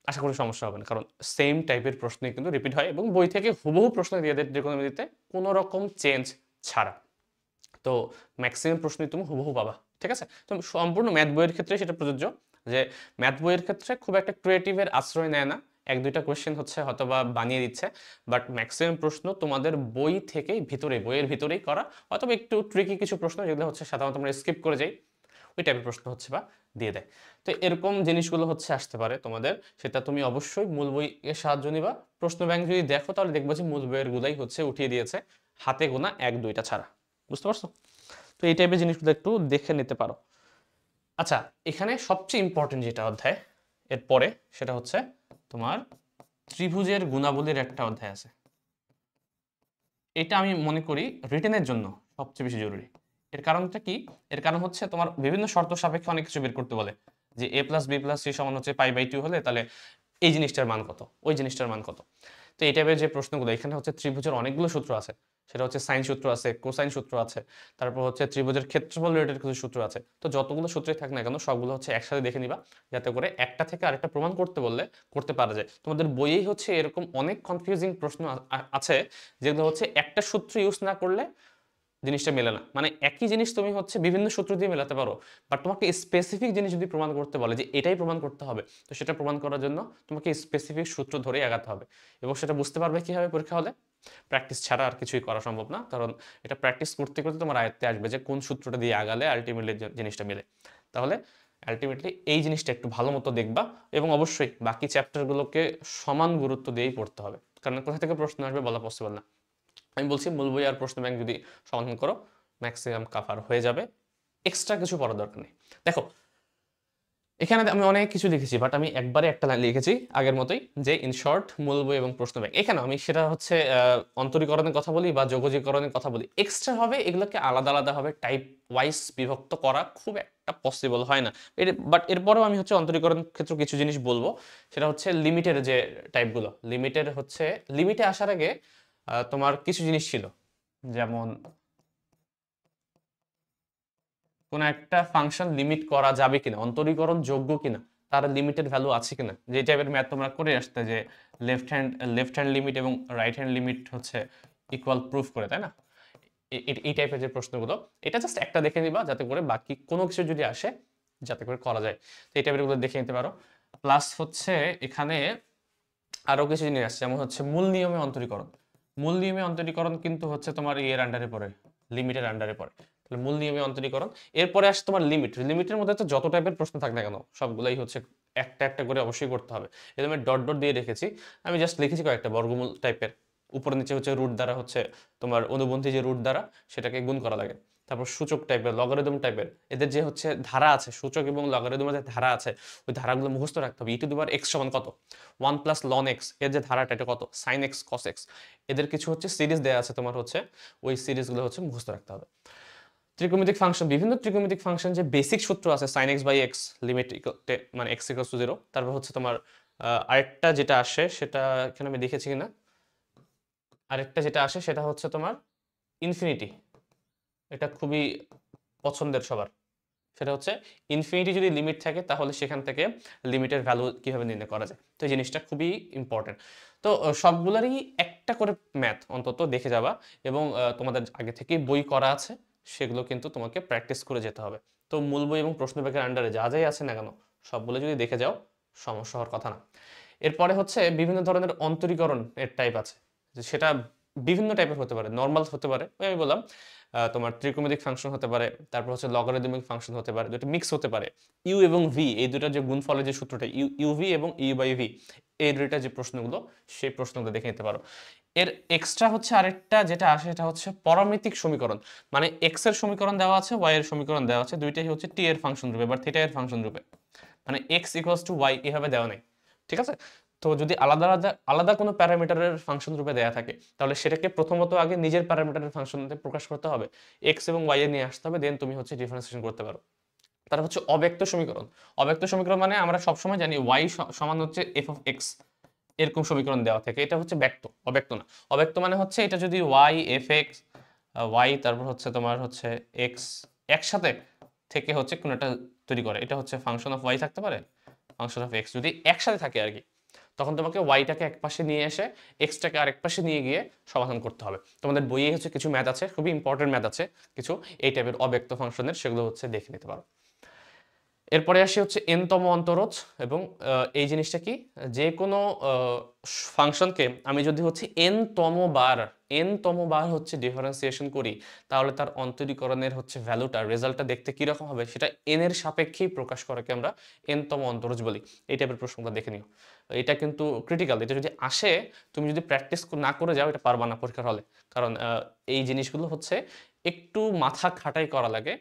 আশা করি সমস্যা হবে না, কারণ সেম টাইপের প্রশ্নই কিন্তু রিপিট হয় এবং বই থেকে হুবহু প্রশ্ন দিয়ে দেয় ত্রিকোণমিতিতে কোনো রকম চেঞ্জ ছাড়া। তো ম্যাক্সিমাম প্রশ্নই তুমি হুবহু পাবা, ঠিক আছে? তো সম্পূর্ণ ম্যাথ বইয়ের ক্ষেত্রে সেটা প্রযোজ্য যে ম্যাথ বইয়ের ক্ষেত্রে খুব একটা ক্রিয়েটিভের আশ্রয় নেয় না, এক দুইটা কোয়েশ্চেন হচ্ছে হয়তো বা বানিয়ে দিচ্ছে, বাট ম্যাক্সিমাম প্রশ্ন তোমাদের বই থেকেই ভিতরে বইয়ের ভিতরেই করা, অথবা একটু ট্রিকি কিছু প্রশ্ন যেগুলো হচ্ছে সাধারণত আমরা স্কিপ করে যাই, ওই টাইপের প্রশ্ন হচ্ছে বা দিয়ে দেয়। তো এরকম জিনিসগুলো হচ্ছে আসতে পারে তোমাদের, সেটা তুমি অবশ্যই মূল বইয়ের সাহায্য নিবা। প্রশ্ন ব্যাংক যদি দেখো তাহলে দেখবো যে মূল বইয়ের গুলাই হচ্ছে উঠিয়ে দিয়েছে, হাতে গোনা এক দুইটা ছাড়া। বুঝতে পারছো? তো এই টাইপের জিনিসগুলো একটু দেখে নিতে পারো। আচ্ছা, এখানে সবচেয়ে ইম্পর্টেন্ট যেটা অধ্যায় এরপরে সেটা হচ্ছে তোমার ত্রিভুজের গুণাবলীর একটা অধ্যায় আছে। এটা আমি মনে করি রিটেনের জন্য সবচেয়ে বেশি জরুরি। এর কারণটা কি? এর কারণ হচ্ছে তোমার বিভিন্ন শর্ত সাপেক্ষে অনেক কিছু বের করতে বলে, যে a plus b plus c সমান হচ্ছে পাই/2 হলে তাহলে এই জিনিসটার মান কত, ওই জিনিসটার মান কত। তো এই টাইপের যে প্রশ্নগুলো, এখানে হচ্ছে ত্রিভুজের অনেকগুলো সূত্র আছে, সেটা হচ্ছে সাইন সূত্র আছে, কোসাইন সূত্র আছে, তারপর হচ্ছে ত্রিভুজের ক্ষেত্রফল রিলেটেড কিছু সূত্র আছে। তো যতগুলো সূত্রই থাক না কেন সবগুলো হচ্ছে একসাথে দেখে নিবা, যাতে করে একটা থেকে আরেকটা প্রমাণ করতে বললে করতে পারা যায়। তোমাদের বইয়েই হচ্ছে এরকম অনেক কনফিউজিং প্রশ্ন আছে যেগুলো হচ্ছে একটা সূত্র ইউজ না করলে জিনিসটা মেলে না, মানে একই জিনিস তুমি হচ্ছে বিভিন্ন সূত্র দিয়ে মেলাতে পারো, বাট তোমাকে স্পেসিফিক জিনিস যদি প্রমাণ করতে বলে যে এটাই প্রমাণ করতে হবে, তো সেটা প্রমাণ করার জন্য তোমাকে স্পেসিফিক সূত্র ধরেই আগাতে হবে। এবং সেটা বুঝতে পারবে কিভাবে পরীক্ষা হলে, প্র্যাকটিস ছাড়া আর কিছুই করা সম্ভব না, কারণ এটা প্র্যাকটিস করতে করতে তোমার আয়ত্তে আসবে যে কোন সূত্রটা দিয়ে আগালে আলটিমেটলি জিনিসটা মেলে। তাহলে আলটিমেটলি এই জিনিসটা একটু ভালো মতো দেখবা, এবং অবশ্যই বাকি চ্যাপ্টারগুলোকে সমান গুরুত্ব দিয়েই পড়তে হবে, কারণ কোথা থেকে প্রশ্ন আসবে বলা পসিবল না। আমি বলছি মূল বই আর প্রশ্ন ব্যাংক যদি সমাধান করো ম্যাক্সিমাম কাভার হয়ে যাবে, এক্সট্রা কিছু পড়ার দরকার নেই। দেখো এখানে আমি অনেক কিছু লিখেছি, বাট আমি একবারে একটা লাইন লিখেছি আগের মতোই, যে ইন শর্ট মূল বই এবং প্রশ্ন ব্যাংক। এখানে আমি সেটা হচ্ছে অন্তরীকরণের কথা বলি বা যোগজীকরণের কথা বলি, এক্সট্রা হবে এগুলোকে আলাদা আলাদা হবে টাইপ ওয়াইজ বিভক্ত করা খুব একটা পসিবল হয় না। বাট এরপরেও আমি হচ্ছে অন্তরীকরণ ক্ষেত্রে কিছু জিনিস বলবো, সেটা হচ্ছে লিমিটের যে টাইপগুলো, লিমিটের হচ্ছে লিমিটে আসার আগে তোমার কিছু জিনিস ছিল, যেমন কোন একটা ফাংশন লিমিট করা যাবে কিনা, অন্তরীকরণ যোগ্য কিনা, তার লিমিটেড ভ্যালু আছে কিনা, যে টাইপের ম্যাথ তোমরা করে আসতে, যে লেফট হ্যান্ড লিমিট এবং রাইট হ্যান্ড লিমিট হচ্ছে ইকুয়াল প্রুফ করে, তাই না? এই টাইপের যে প্রশ্নগুলো, এটা জাস্ট একটা দেখে নিবা যাতে করে বাকি কোনো কিছু যদি আসে যাতে করে করা যায়, তো এই টাইপের গুলো দেখে নিতে পারো। প্লাস হচ্ছে এখানে আরো কিছু জিনিস আসছে, যেমন হচ্ছে মূল নিয়মে অন্তরীকরণ। মূল নিয়মে অন্তরীকরণ কিন্তু হচ্ছে তোমার এর আন্ডারে পড়ে, লিমিটের আন্ডারে পড়ে। তাহলে মূল নিয়মে অন্তরীকরণ, এরপরে আসছে তোমার লিমিট। লিমিটের মধ্যে তো যত টাইপের প্রশ্ন থাক না কেন সবগুলাই হচ্ছে একটা একটা করে অবশ্যই করতে হবে। এরকম আমি ডট ডট দিয়ে রেখেছি, আমি জাস্ট লিখেছি কয়েকটা বর্গমূল টাইপের, উপরে নিচে হচ্ছে রুট দ্বারা হচ্ছে তোমার অনুবন্ধী যে রুট দ্বারা সেটাকে গুণ করা লাগে। তারপর সূচক টাইপের, লগারিদম টাইপের, এদের যে হচ্ছে ধারা আছে, সূচক এবং লগারিদমের যে ধারা আছে ওই ধারাগুলো মুখস্থ রাখতে হবে। e⁻x সমান কত, 1 প্লাস লন এক্স, এর যে ধারাটা এটা কত, সাইন এক্স কস এক্স, এদের কিছু হচ্ছে সিরিজ দেওয়া আছে তোমার, হচ্ছে ওই সিরিজগুলো হচ্ছে মুখস্থ রাখতে হবে। ত্রিকোণমিতিক ফাংশন, বিভিন্ন ত্রিকোণমিতিক ফাংশন যে বেসিক সূত্র আছে, sine x by x limit মানে এক্স ইকুয়ালস টু 0। তারপর হচ্ছে তোমার আরেকটা যেটা আসে সেটা এখানে আমি দেখেছি কিনা, আরেকটা যেটা আসে সেটা হচ্ছে তোমার ইনফিনিটি, এটা খুবই পছন্দের সবার, সেটা হচ্ছে ইনফিনিটি যদি লিমিট থাকে তাহলে সেখান থেকে লিমিটের ভ্যালু কিভাবে নির্ণয় করা যায়। তো এই জিনিসটা খুবই ইম্পর্টেন্ট। তো সবগুলারই একটা করে ম্যাথ অন্তত দেখে যাবা, এবং তোমাদের আগে থেকেই বই করা আছে সেগুলো কিন্তু তোমাকে প্র্যাকটিস করে যেতে হবে। তো মূল বই এবং প্রশ্ন ব্যাংকের আন্ডারে যা যাই আছে না কেন সবগুলো যদি দেখে যাও সমস্যা হওয়ার কথা না। এরপরে হচ্ছে বিভিন্ন ধরনের অন্তরীকরণ এর টাইপ আছে, যে সেটা বিভিন্ন টাইপের হতে পারে, নর্মাল হতে পারে, ওই আমি বললাম তোমার ত্রিকোণমিতিক ফাংশন হতে পারে, তারপর হচ্ছে লগারিদমিক ফাংশন হতে পারে, দুটো মিক্স হতে পারে, ইউ এবং ভি এই দুটার যে গুণফলের যে সূত্রটা ইউভি এবং ইউ বাই ভি, এই দুইটা যে প্রশ্নগুলো সেই প্রশ্নগুলো দেখে নিতে পারো। এর এক্সট্রা হচ্ছে আরেকটা যেটা আসে, এটা হচ্ছে পরামিতিক সমীকরণ, মানে এক্স এর সমীকরণ দেওয়া আছে, ওয়াই এর সমীকরণ দেওয়া আছে, দুইটাই হচ্ছে টি এর ফাংশন রূপে বা থিটা এর ফাংশন রূপে, মানে এক্স ইকুয়ালস টু ওয়াই এভাবে দেওয়া নেই, ঠিক আছে? তো যদি আলাদা আলাদা আলাদা কোনো প্যারামিটারের ফাংশন রূপে দেওয়া থাকে, তাহলে সেটাকে প্রথমত আগে নিজের প্যারামিটারের ফাংশনতে প্রকাশ করতে হবে, এক্স এবং ওয়াই এ নিয়ে আসতে হবে, দেন তুমি হচ্ছে ডিফারেন্সিয়েশন করতে পারো। তার হচ্ছে অব্যক্ত সমীকরণ। অব্যক্ত সমীকরণ মানে আমরা সবসময় জানি ওয়াই সমান হচ্ছে এফ অফ এক্স, এরকম সমীকরণ দেওয়া থাকে, এটা হচ্ছে ব্যক্ত, অব্যক্ত না। অব্যক্ত মানে হচ্ছে এটা যদি ওয়াই এফ এক্স ওয়াই তারপর হচ্ছে তোমার হচ্ছে এক্স একসাথে থেকে হচ্ছে কোনো একটা তৈরি করে, এটা হচ্ছে ফাংশন অফ ওয়াই থাকতে পারে, ফাংশন অফ এক্স যদি একসাথে থাকে আর কি, তখন তোমাকে ওয়াইটাকে এক পাশে নিয়ে এসে এক্সটাকে আরেক পাশে নিয়ে গিয়ে সমাধান করতে হবে। তোমাদের বইয়ে হচ্ছে কিছু ম্যাথ আছে, খুবই ইম্পর্টেন্ট ম্যাথ আছে কিছু এই টাইপের অব্যক্ত ফাংশনের, সেগুলো হচ্ছে দেখে নিতে পারো। এরপরে আসি হচ্ছে এনতম অন্তরজ, এবং এই জিনিসটা কি, যে কোনো ফাংশনকে আমি যদি হচ্ছে এনতম বার হচ্ছে ডিফারেন্সিয়েশন করি, তাহলে তার অন্তরীকরণের হচ্ছে ভ্যালুটা রেজাল্টটা দেখতে কিরকম হবে সেটা এন এর সাপেক্ষেই প্রকাশ করাকে আমরা এনতম অন্তরজ বলি। এই টাইপের প্রশ্নটা দেখে নিও, এটা কিন্তু ক্রিটিক্যাল, এটা যদি আসে তুমি যদি প্র্যাকটিস না করে যাও এটা পারবা না পরীক্ষার হলে, কারণ এই জিনিসগুলো হচ্ছে একটু মাথা খাটাই করা লাগে,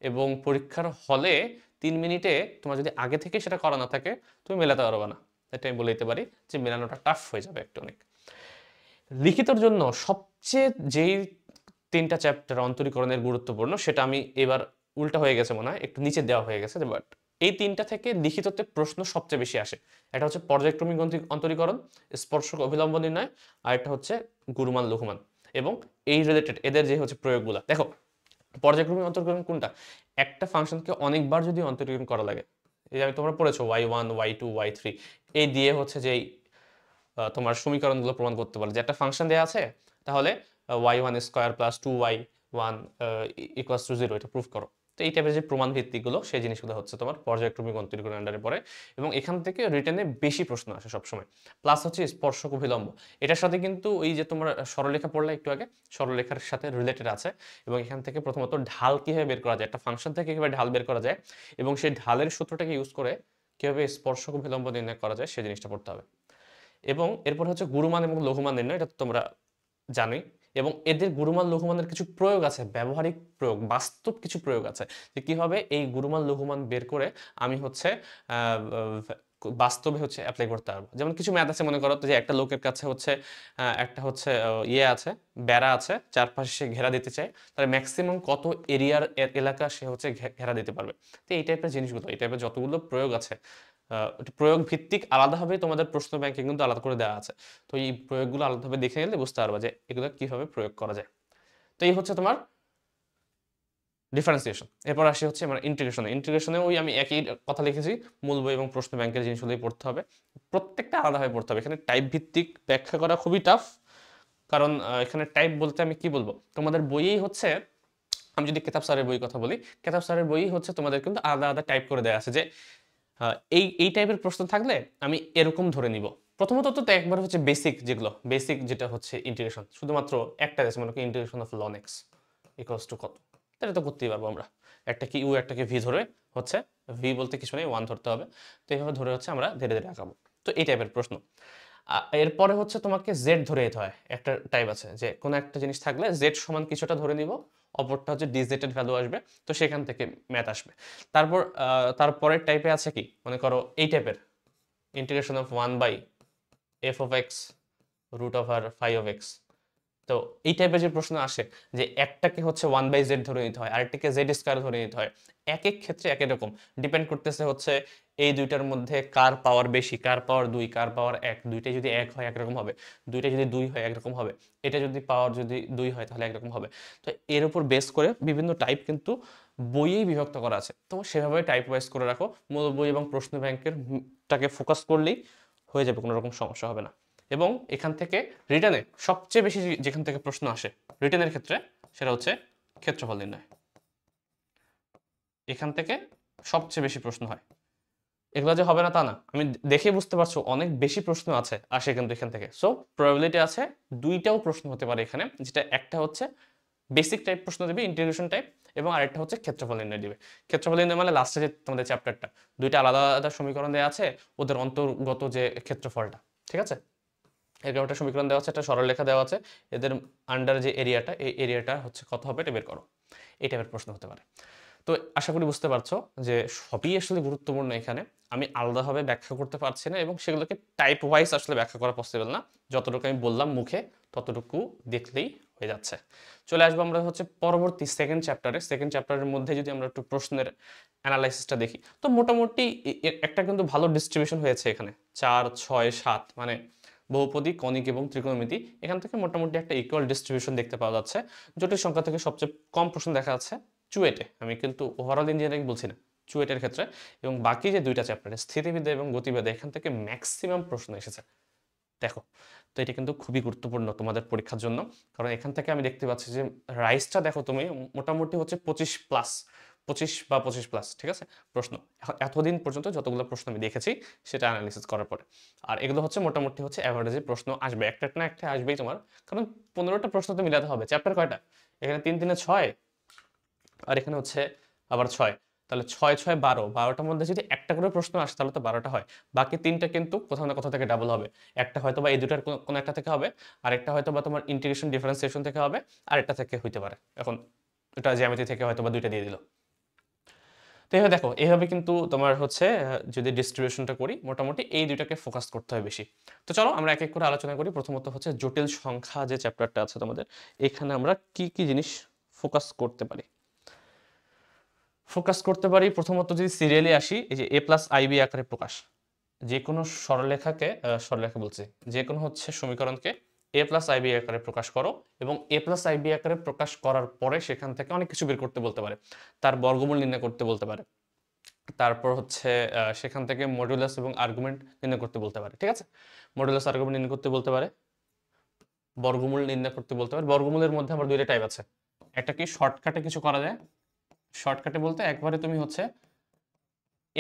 এবং পরীক্ষার হলে 3 মিনিটে তোমার যদি আগে থেকে সেটা করা না থাকে তুমি মেলাতে পারবে না, এটা আমি বলে দিতে পারি যে মেলানোটা টাফ হয়ে যাবে একটু অনেক। লিখিতর জন্য সবচেয়ে যেই 3টা চ্যাপ্টার অন্তরীকরণের গুরুত্বপূর্ণ, সেটা আমি এবার উল্টা হয়ে গেছে মনে হয়, একটু নিচে দেওয়া হয়ে গেছে, বাট এই 3টা থেকে লিখিততে প্রশ্ন সবচেয়ে বেশি আসে। এটা হচ্ছে পর্যায়ক্রমিক অন্তরীকরণ, স্পর্শক অভিলম্ব নির্ণয়, আর একটা হচ্ছে গুরুমান লঘুমান, এবং এই রিলেটেড এদের যে হচ্ছে প্রয়োগগুলো। দেখো পর্যায়ক্রমিক অন্তরীকরণ কোনটা, একটা ফাংশনকে অনেকবার যদি অন্তরীকরণ করা লাগে, এই যে আমি তোমরা পড়েছো y1 y2 y3, এই দিয়ে হচ্ছে যে তোমার সমীকরণগুলো প্রমাণ করতে পারো যে একটা ফাংশন দেওয়া আছে, তাহলে y1 square plus 2y1 equals to 0, এটা প্রুফ করো। তো এই টাইপের যে প্রমাণ ভিত্তিকগুলো সেই জিনিসগুলো হচ্ছে তোমার পর্যায়ক্রমিক অন্তরীকরণের আন্ডারে পড়ে, এবং এখান থেকে রিটেনে বেশি প্রশ্ন আসে সবসময়। প্লাস হচ্ছে স্পর্শক অভিলম্ব, এটার সাথে কিন্তু ওই যে তোমরা সরলরেখা পড়লে একটু আগে, সরলরেখার সাথে রিলেটেড আছে, এবং এখান থেকে প্রথমত ঢাল কিভাবে বের করা যায়, একটা ফাংশন থেকে কিভাবে ঢাল বের করা যায়, এবং সেই ঢালের সূত্রটাকে ইউজ করে কিভাবে স্পর্শক অভিলম্ব নির্ণয় করা যায় সেই জিনিসটা পড়তে হবে। এবং এরপর হচ্ছে গুরুমান এবং লঘুমান নির্ণয়, এটা তো তোমরা জানোই, এবং এদের গুরুমান লঘুমানের কিছু প্রয়োগ আছে, ব্যবহারিক প্রয়োগ, বাস্তব কিছু প্রয়োগ আছে, যে কিভাবে এই গুরুমান লঘুমান বের করে আমি হচ্ছে বাস্তবে হচ্ছে অ্যাপ্লাই করতে পারবো। যেমন কিছু ম্যাথ আছে, মনে করো যে একটা লোকের কাছে হচ্ছে একটা হচ্ছে ইয়ে আছে, বেড়া আছে, চারপাশে সে ঘেরা দিতে চায়, তাহলে ম্যাক্সিমাম কত এরিয়ার এলাকা সে হচ্ছে ঘেরা দিতে পারবে। তো এই টাইপের জিনিসগুলো, এই টাইপের যতগুলো প্রয়োগ আছে, প্রয়োগ ভিত্তিক আলাদাভাবে তোমাদের প্রশ্ন ব্যাংকে কিন্তু আলাদা করে দেওয়া আছে, তো এই প্রয়োগগুলো আলাদাভাবে দেখে নিলে বুঝতে পারবা যে এগুলো কিভাবে প্রয়োগ করা যায়। তো এই হচ্ছে তোমার ডিফারেন্সিয়েশন। এরপর আসি হচ্ছে আমার ইন্টিগ্রেশনে। ইন্টিগ্রেশনে ওই আমি একই কথা লিখেছি, মূল বই এবং প্রশ্ন ব্যাংকের জিনিসগুলোই পড়তে হবে, প্রত্যেকটা আলাদাভাবে পড়তে হবে। এখানে টাইপ ভিত্তিক ব্যাখ্যা করা খুবই টাফ, কারণ এখানে টাইপ বলতে আমি কি বলবো, তোমাদের বইয়েই হচ্ছে, আমি যদি কেতাব স্যারের বই কথা বলি, কেতাব স্যারের বই হচ্ছে তোমাদের কিন্তু আলাদা আলাদা টাইপ করে দেওয়া আছে, যে এই টাইপের প্রশ্ন থাকলে আমি এরকম ধরে নিব। প্রথমত তো একবার হচ্ছে বেসিক, যেগুলো বেসিক যেটা হচ্ছে ইন্টিগ্রেশন, শুধুমাত্র একটা আছে, মনে করি integration of loan x equals two কত, তাহলে তো করতেই পারবো আমরা, একটা কি ইউ একটাকে ভি ধরে হচ্ছে, ভি বলতে কিছু নেই, 1 ধরতে হবে, তো এইভাবে ধরে হচ্ছে আমরা ধীরে ধীরে আঁকাবো। তো এই টাইপের প্রশ্ন। এরপরে হচ্ছে তোমাকে জেড ধরে যেতে হয়, একটা টাইপ আছে যে কোনো একটা জিনিস থাকলে জেড সমান কিছুটা ধরে নিব, অপরটা হচ্ছে ডিজেটেড ভ্যালু আসবে, তো সেখান থেকে ম্যাথ আসবে। তারপর তারপরের টাইপে আছে কি, মনে করো এই টাইপের integration of 1 by f of x root of আর ফাই অফ এক্স। তো এই টাইপের যে প্রশ্ন আসে, যে একটাকে হচ্ছে 1/z ধরে নিতে হয়, আরেকটাকে জেড স্কোয়ার ধরে নিতে হয়, এক এক ক্ষেত্রে এক এক রকম ডিপেন্ড করতেছে হচ্ছে এই দুইটার মধ্যে কার পাওয়ার বেশি, কার পাওয়ার 2, কার পাওয়ার 1, দুইটাই যদি 1 হয় একরকম হবে, দুইটাই যদি 2 হয় একরকম হবে, এটা যদি পাওয়ার যদি 2 হয় তাহলে একরকম হবে। তো এর উপর বেস করে বিভিন্ন টাইপ কিন্তু বইয়েই বিভক্ত করা আছে, তো সেভাবে টাইপ ওয়াইজ করে রাখো, মূল বই এবং প্রশ্ন ব্যাংকের টাকে ফোকাস করলেই হয়ে যাবে, কোনো রকম সমস্যা হবে না। এবং এখান থেকে রিটেনে সবচেয়ে বেশি যেখান থেকে প্রশ্ন আসে রিটেনের ক্ষেত্রে, সেটা হচ্ছে ক্ষেত্রফল নির্ণয়, এখান থেকে সবচেয়ে বেশি প্রশ্ন হয়। এগুলো যে হবে না তা না, আমি দেখে বুঝতে পারছো অনেক বেশি প্রশ্ন আসে কিন্তু এখান থেকে। সো প্রবাবিলিটি আছে দুইটাও প্রশ্ন হতে পারে এখানে, যেটা একটা হচ্ছে বেসিক টাইপ প্রশ্ন দেবে, ইন্টিগ্রেশন টাইপ, এবং আরেকটা হচ্ছে ক্ষেত্রফল নির্ণয় দিবে। ক্ষেত্রফল নির্ণয় মানে লাস্টে যে তোমাদের চ্যাপ্টারটা, দুইটা আলাদা আলাদা সমীকরণ দেওয়া আছে, ওদের অন্তর্গত যে ক্ষেত্রফলটা, ঠিক আছে, এরকম একটা সমীকরণ দেওয়া আছে, একটা সরলরেখা দেওয়া আছে, এদের আন্ডার যে এরিয়াটা, এই এরিয়াটা হচ্ছে কত হবে এটা বের করো, এই টাইপের প্রশ্ন হতে পারে। তো আশা করি বুঝতে পারছো যে সবই আসলে গুরুত্বপূর্ণ এখানে, আমি আলাদাভাবে ব্যাখ্যা করতে পারছি না, এবং সেগুলোকে টাইপ ওয়াইজ আসলে ব্যাখ্যা করা পসিবল না। যতটুকু আমি বললাম মুখে, ততটুকু দেখলেই হয়ে যাচ্ছে। চলে আসবো আমরা হচ্ছে পরবর্তী সেকেন্ড চ্যাপ্টারে। সেকেন্ড চ্যাপ্টারের মধ্যে যদি আমরা একটু প্রশ্নের অ্যানালাইসিসটা দেখি, তো মোটামুটি একটা কিন্তু ভালো ডিস্ট্রিবিউশন হয়েছে এখানে, 4, 6, 7, মানে বহুপদী, কনিক এবং ত্রিকোণমিতি, এখান থেকে মোটামুটি একটা ইকুয়াল ডিস্ট্রিবিউশন দেখতে পাওয়া যাচ্ছে। জটিল সংখ্যা থেকে সবচেয়ে কম প্রশ্ন দেখা যাচ্ছে চুয়েটে, আমি কিন্তু ওভারঅল ইঞ্জিনিয়ারিং বলছি না, চুয়েটের ক্ষেত্রে। এবং বাকি যে দুইটা চ্যাপ্টারে, স্থিতিবিদ্যা এবং গতিবিদ্যা, এখান থেকে ম্যাক্সিমাম প্রশ্ন এসেছে। দেখো, তো এটা কিন্তু খুবই গুরুত্বপূর্ণ তোমাদের পরীক্ষার জন্য, কারণ এখান থেকে আমি দেখতে পাচ্ছি যে রাইসটা দেখো তুমি মোটামুটি হচ্ছে 25+, 25 বা 25+, ঠিক আছে, প্রশ্ন এতদিন পর্যন্ত যতগুলো প্রশ্ন আমি দেখেছি সেটা অ্যানালিসিস করার পরে। আর এগুলো হচ্ছে মোটামুটি হচ্ছে অ্যাভারেজে প্রশ্ন আসবে, একটা না একটা আসবেই তোমার, কারণ 15টা প্রশ্ন তো মিলাতে হবে। চ্যাপ্টার কয়টা এখানে? 3 3 6, আর এখানে হচ্ছে আবার 6, তাহলে 6 6 12, 12টার মধ্যে যদি একটা করে প্রশ্ন আসে তাহলে তো 12টা হয়, বাকি 3টা কিন্তু কোথাও না কোথাও থেকে ডাবল হবে। একটা হয়তো বা এই দুটার কোনো একটা থেকে হবে, আর একটা হয়তো বা তোমার ইন্টিগ্রেশন ডিফারেন্সিয়েশন থেকে হবে, আর একটা থেকে হইতে পারে, এখন এটা জ্যামিতি থেকে হয়তো বা দুইটা দিয়ে দিল। তো এইভাবে দেখো, এইভাবে কিন্তু তোমার হচ্ছে যদি ডিস্ট্রিবিউশনটা করি, মোটামুটি এই দুইটাকে ফোকাস করতে হয় বেশি। তো চলো আমরা এক এক করে আলোচনা করি। প্রথমত হচ্ছে জটিল সংখ্যা যে চ্যাপ্টারটা আছে তোমাদের, এখানে আমরা কি কি জিনিস ফোকাস করতে পারি। প্রথমত যদি সিরিয়ালি আসি, এই যে a+ib আকারে প্রকাশ, যে কোনো সরলরেখাকে, সরলরেখা বলছি, যে কোনো হচ্ছে সমীকরণকে a+ib আকারে প্রকাশ করো, এবং a+ib আকারে প্রকাশ করার পরে সেখান থেকে অনেক কিছু বের করতে বলতে পারে, তার বর্গমূল নির্ণয় করতে বলতে পারে, তারপর হচ্ছে সেখান থেকে মডুলাস এবং আর্গুমেন্ট নির্ণয় করতে বলতে পারে, ঠিক আছে, মডুলাস আর্গুমেন্ট নির্ণয় করতে বলতে পারে, বর্গমূল নির্ণয় করতে বলতে পারে। বর্গমূলের মধ্যে আবার দুইটা টাইপ আছে, একটা কি শর্টকাটে কিছু করা যায়, শর্টকাটে বলতে একবারে তুমি হচ্ছে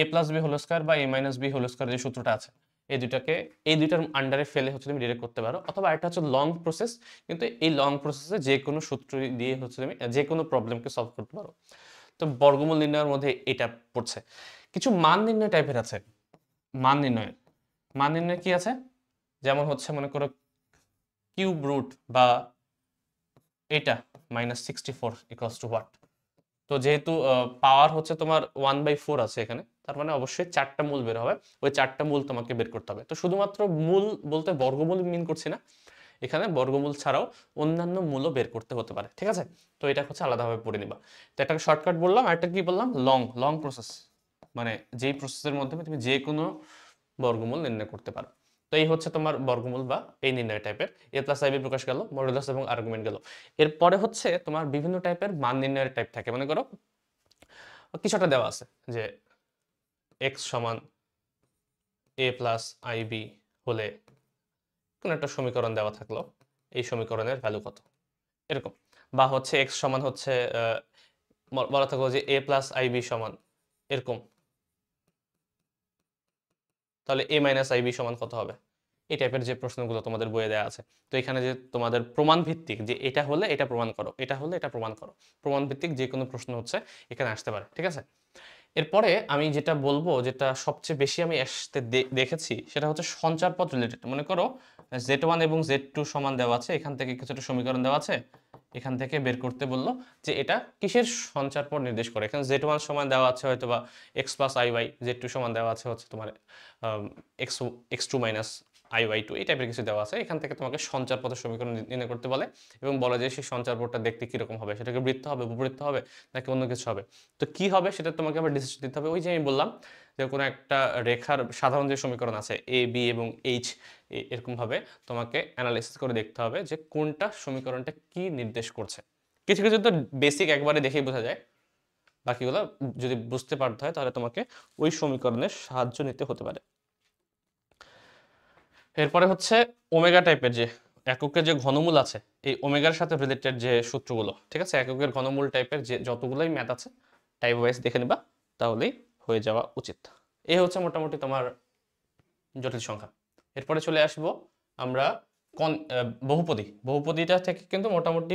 a+b² বা a-b² যে সূত্রটা আছে, এই দুইটার আন্ডারে ফেলে হচ্ছে তুমি ডিরেক্ট করতে পারো, অথবা একটা হচ্ছে লং প্রসেস, কিন্তু এই লং প্রসেসে যে কোনো সূত্র দিয়ে হচ্ছে তুমি যে কোনো প্রবলেমকে সলভ করতে পারো। তো বর্গমূল নির্ণয়ের মধ্যে এটা পড়ছে। কিছু মান নির্ণয় টাইপের আছে, মান নির্ণয় কি আছে, যেমন হচ্ছে মনে করো কিউব রুট বা এটা -64 ইকুয়ালস টু হোয়াট। তো যেহেতু পাওয়ার হচ্ছে তোমার 1/4 আছে এখানে, তার মানে অবশ্যই 4টা মূল বের হবে, ওই 4টা মূল তোমাকে বের করতে হবে। তো শুধুমাত্র মূল বলতে বর্গমূল মিন করছি না, এখানে বর্গমূল ছাড়াও অন্যান্য মূলও বের করতে হতে পারে, ঠিক আছে। তো এটা হচ্ছে আলাদাভাবে পড়ে নিবা। তো একটা শর্টকাট বললাম, আর একটা কি বললাম, লং প্রসেস, মানে যেই প্রসেসের মাধ্যমে তুমি যে কোনো বর্গমূল নির্ণয় করতে পারো। তো এই হচ্ছে তোমার বর্গমূল বা এই নির্ণয় টাইপের। a+ib প্রকাশ গেল, মডুলাস এবং আর্গুমেন্ট গেল। এরপরে হচ্ছে তোমার বিভিন্ন টাইপের মান নির্ণয়ের টাইপ থাকে। মনে করো কিছুটা দেওয়া আছে যে x সমান a+ib হলে কোন একটা সমীকরণ দেওয়া থাকলো, এই সমীকরণের ভ্যালু কত, এরকম। বা হচ্ছে x সমান হচ্ছে বলা থাকলো যে a+ib সমান এরকম, তাহলে a-ib সমান কত হবে, এই টাইপের যে প্রশ্নগুলো তোমাদের বইয়ে দেওয়া আছে। তো এখানে যে তোমাদের প্রমাণ ভিত্তিক, যে এটা হলে এটা প্রমাণ করো, এটা হলে এটা প্রমাণ করো, প্রমাণ ভিত্তিক যে কোনো প্রশ্ন হচ্ছে এখানে আসতে পারে, ঠিক আছে। এরপরে আমি যেটা বলবো, যেটা সবচেয়ে বেশি আমি আসতে দেখেছি, সেটা হচ্ছে সঞ্চারপথ রিলেটেড। মনে করো z1 এবং z2 সমান দেওয়া আছে, এখান থেকে কিছুটা সমীকরণ দেওয়া আছে, এখান থেকে বের করতে বললো যে এটা কিসের সঞ্চারপথ নির্দেশ করে। এখানে z1 সমান দেওয়া আছে হয়তো বা x+iy, z2 সমান দেওয়া আছে হচ্ছে তোমার x2 মাইনাস iy2, এই টাইপের কিছু দেওয়া আছে। এখান থেকে তোমাকে সঞ্চারপথের সমীকরণ নির্ণয় করতে বলে, এবং বলে যে সেই সঞ্চারপথটা দেখতে কিরকম হবে, সেটাকে বৃত্ত হবে, উপবৃত্ত হবে, নাকি অন্য কিছু হবে। তো কি হবে সেটা তোমাকে আবার ডিসিশন নিতে হবে। ওই যে আমি বললাম যে কোনো একটা রেখার সাধারণ যে সমীকরণ আছে এ বি এবং এইচ, এরকমভাবে তোমাকে অ্যানালাইসিস করে দেখতে হবে যে কোনটা সমীকরণটা কি নির্দেশ করছে। কিছু কিছু তো বেসিক একবারে দেখেই বোঝা যায়, বাকিগুলো যদি বুঝতে পারতে হয় তাহলে তোমাকে ওই সমীকরণের সাহায্য নিতে হতে পারে। এরপরে হচ্ছে ওমেগা টাইপের যে এককের যে ঘনমূল আছে, এই ওমেগার সাথে রিলেটেড যে সূত্রগুলো, ঠিক আছে, এককের ঘনমূল টাইপের যে যতগুলোই ম্যাথ আছে টাইপ ওয়াইজ দেখে নিবা, তাহলেই হয়ে যাওয়া উচিত। এই হচ্ছে মোটামুটি তোমার জটিল সংখ্যা। এরপরে চলে আসবো আমরা বহুপদীটা থেকে কিন্তু মোটামুটি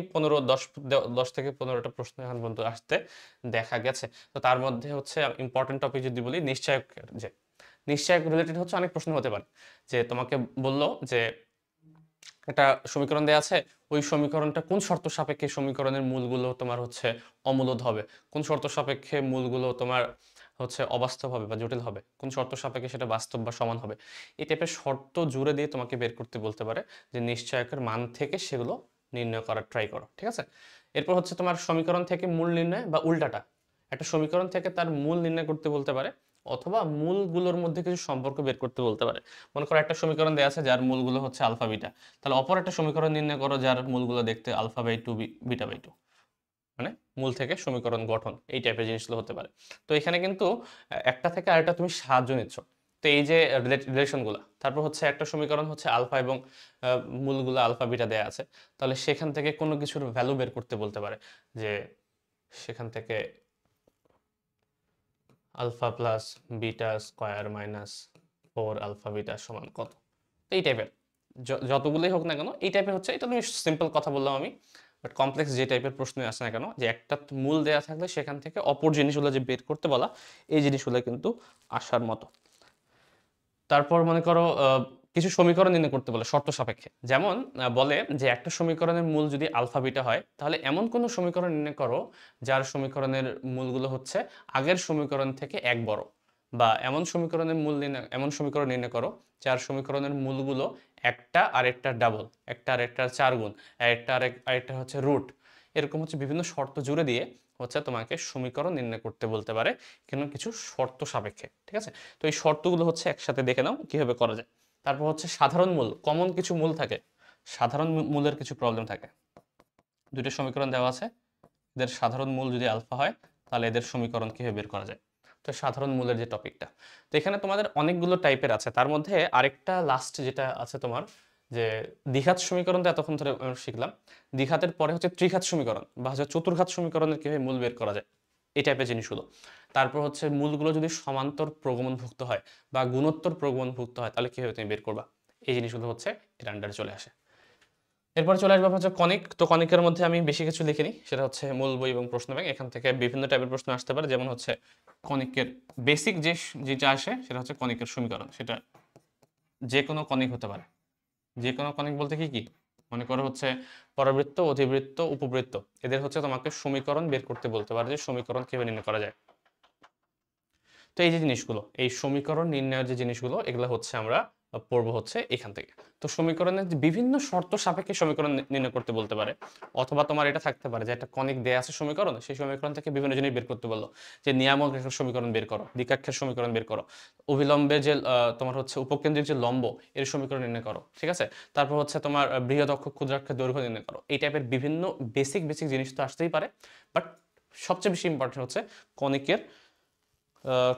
10 থেকে 15টা প্রশ্ন এখন পর্যন্ত আসতে দেখা গেছে। তো তার মধ্যে হচ্ছে ইম্পর্টেন্ট টপিক যদি বলি, নিশ্চয়ক রিলেটেড হচ্ছে অনেক প্রশ্ন হতে পারে। যে তোমাকে বললো যে একটা সমীকরণ দেওয়া আছে, ওই সমীকরণটা কোন শর্ত সাপেক্ষে সমীকরণের মূলগুলো তোমার হচ্ছে অমূলদ হবে, কোন শর্ত সাপেক্ষে মূলগুলো তোমার হচ্ছে অবাস্তব হবে বা জটিল হবে, কোন শর্ত সাপেক্ষে সেটা বাস্তব বা সমান হবে, এই টাইপের শর্ত জুড়ে দিয়ে তোমাকে বের করতে বলতে পারে, যে নিশ্চয়কের মান থেকে সেগুলো নির্ণয় করার ট্রাই করো। ঠিক আছে, এরপর হচ্ছে তোমার সমীকরণ থেকে মূল নির্ণয় বা উল্টাটা, একটা সমীকরণ থেকে তার মূল নির্ণয় করতে বলতে পারে, অথবা মূলগুলোর মধ্যে কিছু সম্পর্ক বের করতে বলতে পারে। মনে করো একটা সমীকরণ দেওয়া আছে যার মূলগুলো হচ্ছে আলফা বিটা, তাহলে অপর একটা সমীকরণ নির্ণয় করো যার মূলগুলো দেখতে alpha by two beta by two, মানে মূল থেকে সমীকরণ গঠন, এই টাইপের জিনিসগুলো হতে পারে। তো এখানে কিন্তু একটা থেকে আরেকটা তুমি সাহায্য নিচ্ছ। তো এই যে রিলেশনগুলো, তারপর হচ্ছে একটা সমীকরণ হচ্ছে আলফা এবং মূলগুলো আলফা বিটা দেয়া আছে, তাহলে সেখান থেকে কোনো কিছুর ভ্যালু বের করতে বলতে পারে, যে সেখান থেকে alpha plus beta square minus 4 alpha beta সমান কত, এই টাইপের যতগুলোই হোক না কেন, এই টাইপের হচ্ছে। এটা তুমি সিম্পল কথা বললাম আমি, বাট কমপ্লেক্স যে টাইপের প্রশ্ন আসে না কেন, যে একটা মূল দেয়া থাকলে সেখান থেকে অপর জিনিসগুলো যে বের করতে বলা, এই জিনিসগুলো কিন্তু আসার মতো। তারপর মনে করো কিছু সমীকরণ নির্ণয় করতে বলে শর্ত সাপেক্ষে, যেমন বলে যে একটা সমীকরণের মূল যদি আলফা বিটা হয়, তাহলে এমন কোনো সমীকরণ নির্ণয় করো যার সমীকরণের মূলগুলো হচ্ছে আগের সমীকরণ থেকে এক বড়, বা এমন সমীকরণ নির্ণয় করো যার সমীকরণের মূলগুলো একটা আরেকটা ডাবল, একটা আরেকটার 4 গুণ, আরেকটা হচ্ছে রুট, এরকম হচ্ছে বিভিন্ন শর্ত জুড়ে দিয়ে হচ্ছে তোমাকে সমীকরণ নির্ণয় করতে বলতে পারে, কিন্তু কিছু শর্ত সাপেক্ষে। ঠিক আছে, তো এই শর্তগুলো হচ্ছে একসাথে দেখে নাও কিভাবে করা যায়। তারপর হচ্ছে সাধারণ মূল, কমন কিছু মূল থাকে, সাধারণ মূলের কিছু প্রবলেম থাকে। দুটো সমীকরণ দেওয়া আছে, এদের সাধারণ মূল যদি আলফা হয়, তাহলে এদের সমীকরণ কিভাবে বের করা যায়। তো সাধারণ মূলের যে টপিকটা, তো এখানে তোমাদের অনেকগুলো টাইপের আছে, তার মধ্যে আরেকটা লাস্ট যেটা আছে তোমার, যে দ্বিঘাত সমীকরণ তো এতক্ষণ ধরে শিখলাম, দ্বিঘাতের পরে হচ্ছে ত্রিঘাত সমীকরণ বা হচ্ছে চতুর্ঘাত সমীকরণের কিভাবে মূল বের করা যায়, এই টাইপের জিনিসগুলো। তারপর হচ্ছে মূলগুলো যদি সমান্তর প্রগমনভুক্ত হয় বা গুণোত্তর প্রগমনভুক্ত হয়, তাহলে কিভাবে তুমি বের করবা, এই জিনিসগুলো হচ্ছে এর আন্ডারে চলে আসে। এরপর চলে আসবে হচ্ছে কনিক। তো কনিকের মধ্যে আমি বেশি কিছু লিখিনি, সেটা হচ্ছে মূল বই এবং প্রশ্ন ব্যাংক, এখান থেকে বিভিন্ন টাইপের প্রশ্ন আসতে পারে। যেমন হচ্ছে কনিকের বেসিক যেটা আসে সেটা হচ্ছে কনিকের সমীকরণ, সেটা যে কোনো কনিক হতে পারে। যে কোনো কনিক বলতে কি কি, মনে করো হচ্ছে পরাবৃত্ত, অধিবৃত্ত, উপবৃত্ত, এদের হচ্ছে তোমাকে সমীকরণ বের করতে বলতে পারে, যে সমীকরণ কিভাবে নির্ণয় করা যায়। তো এই যে জিনিসগুলো, এই সমীকরণ নির্ণয়ের যে জিনিসগুলো, এগুলো হচ্ছে আমরা পড়বো হচ্ছে এখান থেকে। তো সমীকরণের যে বিভিন্ন শর্ত সাপেক্ষে সমীকরণ নির্ণয় করতে বলতে পারে, অথবা তোমার এটা থাকতে পারে যে একটা কনিক দেয়া আছে সমীকরণ, সেই সমীকরণ থেকে বিভিন্ন জিনিস বের করতে বললো, যে নিয়ামক রেখার সমীকরণ বের করো, দ্বিকাক্ষের সমীকরণ বের করো, অভিলম্বে যে তোমার হচ্ছে উপকেন্দ্রিক যে লম্ব, এর সমীকরণ নির্ণয় করো। ঠিক আছে, তারপর হচ্ছে তোমার বৃহৎ অক্ষ ক্ষুদ্রাক্ষের দৈর্ঘ্য নির্ণয় করো, এই টাইপের বিভিন্ন বেসিক জিনিস তো আসতেই পারে। বাট সবচেয়ে বেশি ইম্পর্টেন্ট হচ্ছে কনিকের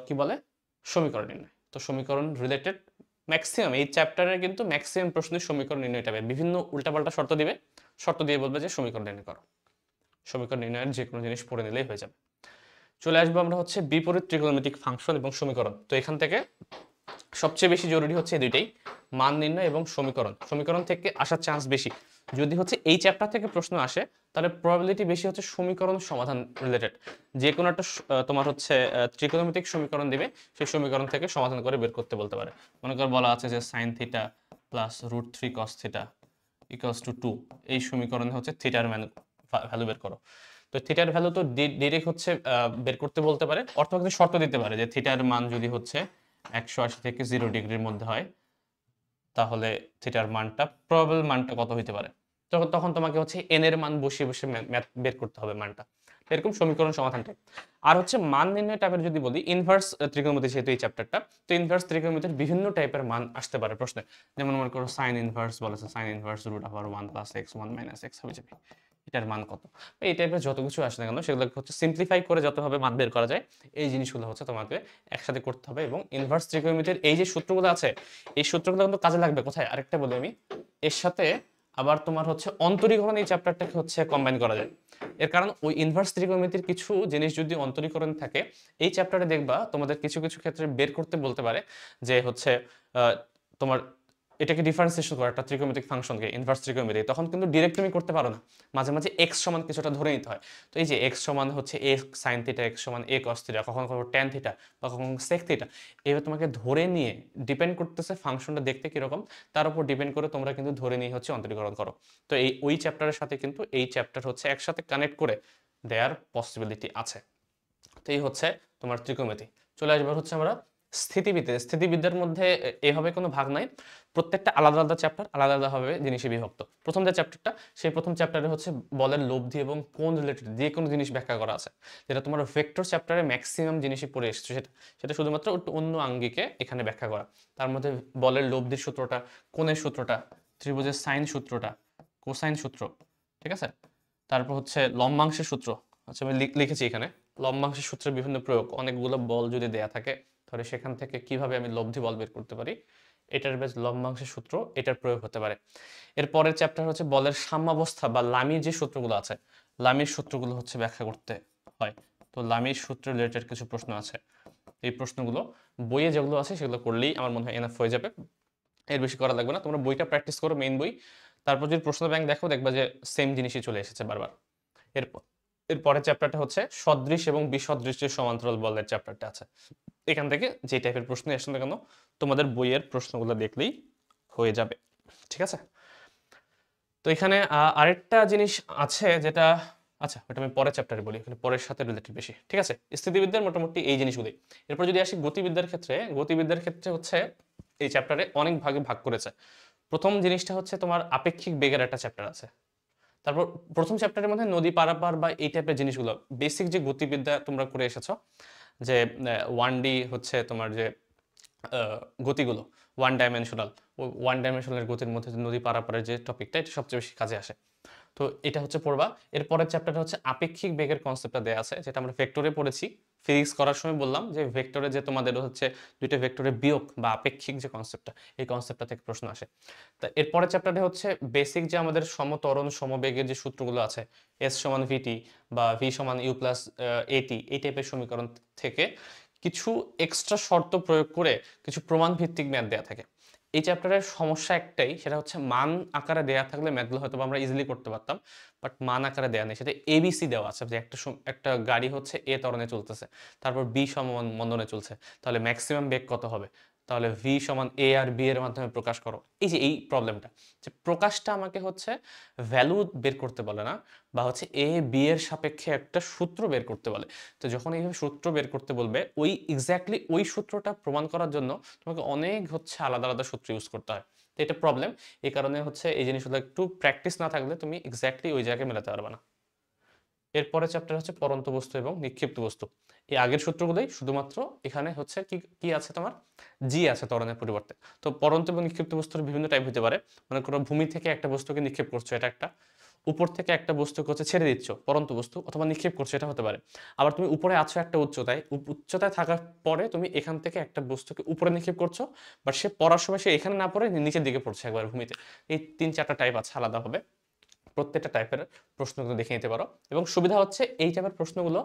কি বলে সমীকরণ নির্ণয়। তো সমীকরণ রিলেটেড ম্যাক্সিমাম এই চ্যাপ্টারের কিন্তু ম্যাক্সিমাম প্রশ্নের সমীকরণ নির্ণয়টা হবে, বিভিন্ন উল্টাপাল্টা শর্ত দিবে, শর্ত দিয়ে বলবে যে সমীকরণ নির্ণয় করো, সমীকরণ নির্ণয়ের যে কোনো জিনিস পড়ে নিলেই হয়ে যাবে। চলে আসবো আমরা হচ্ছে বিপরীত ত্রিকোণমিতিক ফাংশন এবং সমীকরণ। তো এখান থেকে সবচেয়ে বেশি জরুরি হচ্ছে এই দুইটাই, মান নির্ণয় এবং সমীকরণ। সমীকরণ থেকে আসার চান্স বেশি, যদি হচ্ছে এই চ্যাপ্টার থেকে প্রশ্ন আসে, তাহলে প্রবাবিলিটি বেশি হচ্ছে সমীকরণ সমাধান রিলেটেড। যে কোনো একটা তোমার হচ্ছে ত্রিকোণমিতিক সমীকরণ দিবে, সেই সমীকরণ থেকে সমাধান করে বের করতে বলতে পারে। মনে কর বলা আছে যে sine theta plus √3 cos theta equals to 2, এই সমীকরণে হচ্ছে থিটার ভ্যালু বের করো। তো থিটার ভ্যালু তো ডিরেক্ট হচ্ছে বের করতে বলতে পারে, অথবা কিন্তু শর্ত দিতে পারে যে থিটার মান যদি হচ্ছে 180 থেকে 0 ডিগ্রির মধ্যে হয়, তাহলে থিটার মানটা প্রবাবল মানটা কত হইতে পারে। তখন তোমাকে হচ্ছে এন এর মান বসিয়ে বসে ম্যাথ বের করতে হবে মানটা, এরকম সমীকরণ সমাধানটা। আর হচ্ছে মান নির্ণয় টাইপের যদি বলি, ইনভার্স ত্রিকোণমিতি যেহেতু এই চ্যাপ্টারটা, তো ইনভার্স ত্রিকোণমিতির বিভিন্ন টাইপের মান আসতে পারে প্রশ্নে। যেমন মনে করো সাইন ইনভার্স বলেছে, সাইন ইনভার্স √1 + x 1 - x হবে যাবে, এটার মান কত। এই টাইপের যত কিছু আসে না কেন, সেগুলোকে হচ্ছে সিম্পলিফাই করে যতভাবে মান বের করা যায়, এই জিনিসগুলো হচ্ছে তোমাকে একসাথে করতে হবে। এবং ইনভার্স ত্রিকোণমিতির এই যে সূত্রগুলো আছে, এই সূত্রগুলো কিন্তু কাজে লাগবে কোথায়, আরেকটা বলি আমি, এর সাথে আবার তোমার হচ্ছে অন্তরীকরণ এই চ্যাপ্টারটাকে হচ্ছে কম্বাইন করা যায়। এর কারণ ওই ইনভার্স ত্রিকোণমিতির কিছু জিনিস যদি অন্তরীকরণ থাকে, এই চ্যাপ্টারে দেখবা তোমাদের কিছু কিছু ক্ষেত্রে বের করতে বলতে পারে যে হচ্ছে তোমার এটাকে ডিফারেন্সিয়েশন করা একটা ত্রিকোণমিতিক ফাংশনকে ইনভার্স ত্রিকোণমিতি, তখন কিন্তু ডিরেক্ট তুমি করতে পারো না, মাঝে মাঝে এক্স সমান কিছুটা ধরে নিতে হয়। তো এই যে এক্স সমান হচ্ছে এ সাইন থিটা, এক্স সমান এ কস থিটা, কখনো কখনো ট্যান থিটা বা কখনো সেক থিটা, এবার তোমাকে ধরে নিয়ে ডিপেন্ড করতেছে ফাংশনটা দেখতে কিরকম, তার উপর ডিপেন্ড করে তোমরা কিন্তু ধরে নিয়ে হচ্ছে অন্তরীকরণ করো। তো এই ওই চ্যাপ্টারের সাথে কিন্তু এই চ্যাপ্টার হচ্ছে একসাথে কানেক্ট করে দেয়ার পসিবিলিটি আছে। তো এই হচ্ছে তোমার ত্রিকোণমিতি। চলে আসবার হচ্ছে আমরা স্থিতিবিদ্যার মধ্যে এভাবে কোনো ভাগ নাই, প্রত্যেকটা আলাদা আলাদা চ্যাপ্টার আলাদা আলাদাভাবে জিনিসে বিভক্ত। প্রথম যে চ্যাপ্টারটা, সেই প্রথম চ্যাপ্টারে হচ্ছে বলের লব্ধি এবং কোণ রিলেটেড যে কোনো জিনিস ব্যাখ্যা করা আছে, যেটা তোমার ভেক্টর চ্যাপ্টারে ম্যাক্সিমাম জিনিসই পড়ে এসেছে, সেটা সেটা শুধুমাত্র একটু অন্য আঙ্গিকে এখানে ব্যাখ্যা করা। তার মধ্যে বলের লব্ধির সূত্রটা, কোণের সূত্রটা, ত্রিভুজের সাইন সূত্রটা, কোসাইন সূত্র, ঠিক আছে, তারপর হচ্ছে লম্বাংশের সূত্র। আচ্ছা আমি লিখেছি এখানে লম্বাংশের সূত্রের বিভিন্ন প্রয়োগ, অনেকগুলো বল যদি দেয়া থাকে তাহলে সেখান থেকে কিভাবে আমি লব্ধি বল বের করতে পারি, এটার বেশ লম্বাংশের সূত্র, এটার প্রয়োগ হতে পারে। এর পরের চ্যাপ্টার হচ্ছে বলের সাম্যাবস্থা বা লামির যে সূত্রগুলো আছে, লামির সূত্রগুলো হচ্ছে ব্যাখ্যা করতে হয়। তো লামির সূত্র রিলেটেড কিছু প্রশ্ন আছে, এই প্রশ্নগুলো বইয়ে যেগুলো আছে সেগুলো করলেই আমার মনে হয় এনাফ হয়ে যাবে, এর বেশি করা লাগবে না। তোমরা বইটা প্র্যাকটিস করো, মেইন বই, তারপর যদি প্রশ্ন ব্যাংক দেখো দেখবা যে সেম জিনিসই চলে এসেছে বারবার। এরপর এরপরের চ্যাপ্টারটা হচ্ছে সদৃশ এবং বিসদৃশের সমান্তরাল বলের চ্যাপ্টারটা আছে। এখান থেকে যে টাইপের প্রশ্ন আসে না কেন তোমাদের বইয়ের প্রশ্নগুলো দেখলেই হয়ে যাবে, ঠিক আছে। তো এখানে আরেকটা জিনিস আছে যেটা, আচ্ছা ওটা আমি পরের চ্যাপ্টারে বলি, এখানে পরের সাথে রিলেটেড বেশি, ঠিক আছে। স্থিতিবিদ্যার মোটামুটি এই জিনিসগুলোই। এরপর যদি আসি গতিবিদ্যার ক্ষেত্রে, গতিবিদ্যার ক্ষেত্রে হচ্ছে এই চ্যাপ্টারে অনেক ভাগে ভাগ করেছে। প্রথম জিনিসটা হচ্ছে তোমার আপেক্ষিক বেগের একটা চ্যাপ্টার আছে। তারপর প্রথম চ্যাপ্টারের মধ্যে নদী পারাপার বা এই টাইপের জিনিসগুলো বেসিক যে গতিবিদ্যা তোমরা করে এসেছো, যে 1D হচ্ছে তোমার যে গতিগুলো ওয়ান ডাইমেনশনাল, ওয়ান ডাইমেনশনাল গতির মধ্যে নদী পারাপারের যে টপিকটা, এটা সবচেয়ে বেশি কাজে আসে। তো এটা হচ্ছে পড়বা। এরপরের চ্যাপ্টারটা হচ্ছে আপেক্ষিক বেগের কনসেপ্টটা দেয়া আছে, যেটা আমরা ভেক্টরে পড়েছি। ফিজিক্স করার সময় বললাম যে ভেক্টরে যে তোমাদের হচ্ছে দুইটা ভেক্টরের বিয়োগ বা আপেক্ষিক যে কনসেপ্টটা, এই কনসেপ্টটা থেকে প্রশ্ন আসে। তা এরপরের চ্যাপ্টারে হচ্ছে বেসিক যে আমাদের সমত্বরণ সমবেগের যে সূত্রগুলো আছে, এস সমান ভিটি বা ভি সমান ইউ প্লাস এটি, এই টাইপের সমীকরণ থেকে কিছু এক্সট্রা শর্ত প্রয়োগ করে কিছু প্রমাণ ভিত্তিক ম্যাথ দেয়া থাকে। এই চ্যাপ্টারের সমস্যা একটাই, সেটা হচ্ছে মান আকারে দেয়া থাকলে ম্যাথগুলো হয়তো আমরা ইজিলি করতে পারতাম, বাট মান আকারে দেয়া নেই। সেটা এবিসি দেওয়া আছে যে একটা গাড়ি হচ্ছে এ ত্বরণে চলতেছে, তারপর বি সমমন্দনে চলছে, তাহলে ম্যাক্সিমাম বেগ কত হবে, তাহলে ভি সমান এ আর বি এর মাধ্যমে প্রকাশ করো। এই যে এই প্রবলেমটা, যে প্রকাশটা আমাকে হচ্ছে ভ্যালু বের করতে বলে না, বা হচ্ছে এ বি এর সাপেক্ষে একটা সূত্র বের করতে বলে। তো যখন এইভাবে সূত্র বের করতে বলবে, ওই এক্স্যাক্টলি ওই সূত্রটা প্রমাণ করার জন্য তোমাকে অনেক হচ্ছে আলাদা আলাদা সূত্র ইউজ করতে হয়। তো এটা প্রবলেম, এই কারণে হচ্ছে এই জিনিসগুলো একটু প্র্যাকটিস না থাকলে তুমি এক্স্যাক্টলি ওই জায়গায় মেলাতে পারবে না। এরপরে চ্যাপ্টার হচ্ছে পরন্ত বস্তু এবং নিক্ষিপ্ত বস্তু। এই আগের সূত্রগুলোই, শুধুমাত্র এখানে হচ্ছে কি কি আছে তোমার, জি আছে ত্বরণের পরিবর্তে। তো পরন্ত এবং নিক্ষিপ্ত বস্তুর বিভিন্ন টাইপ হতে পারে। মনে করো ভূমি থেকে একটা বস্তুকে নিক্ষেপ করছো, এটা একটা। উপর থেকে একটা বস্তুকে হচ্ছে ছেড়ে দিচ্ছ, পরন্ত বস্তু, অথবা নিক্ষেপ করছো, এটা হতে পারে। আবার তুমি উপরে আছো একটা উচ্চতায়, উচ্চতায় থাকার পরে তুমি এখান থেকে একটা বস্তুকে উপরে নিক্ষেপ করছো, বাট সে পড়ার সময় সে এখানে না পড়ে নিচের দিকে পড়ছে একবার ভূমিতে। এই 3-4টা টাইপ আছে আলাদা হবে, প্রত্যেকটা টাইপের প্রশ্নগুলো দেখে নিতে পারো। এবং সুবিধা হচ্ছে এই টাইপের প্রশ্নগুলো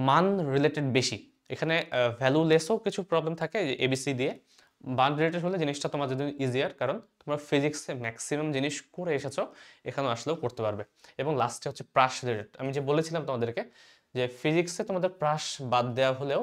মান রিলেটেড বেশি। এখানে ভ্যালু লেসও কিছু প্রবলেম থাকে এবিসি দিয়ে, মান রিলেটেড হলে জিনিসটা তোমার জন্য ইজিয়ার, কারণ তোমরা ফিজিক্সে ম্যাক্সিমাম জিনিস করে এসেছো, এখানেও আসলেও করতে পারবে। এবং লাস্টে হচ্ছে প্রাস রিলেটেড, আমি যে বলেছিলাম তোমাদেরকে যে ফিজিক্সে তোমাদের প্রাস বাদ দেওয়া হলেও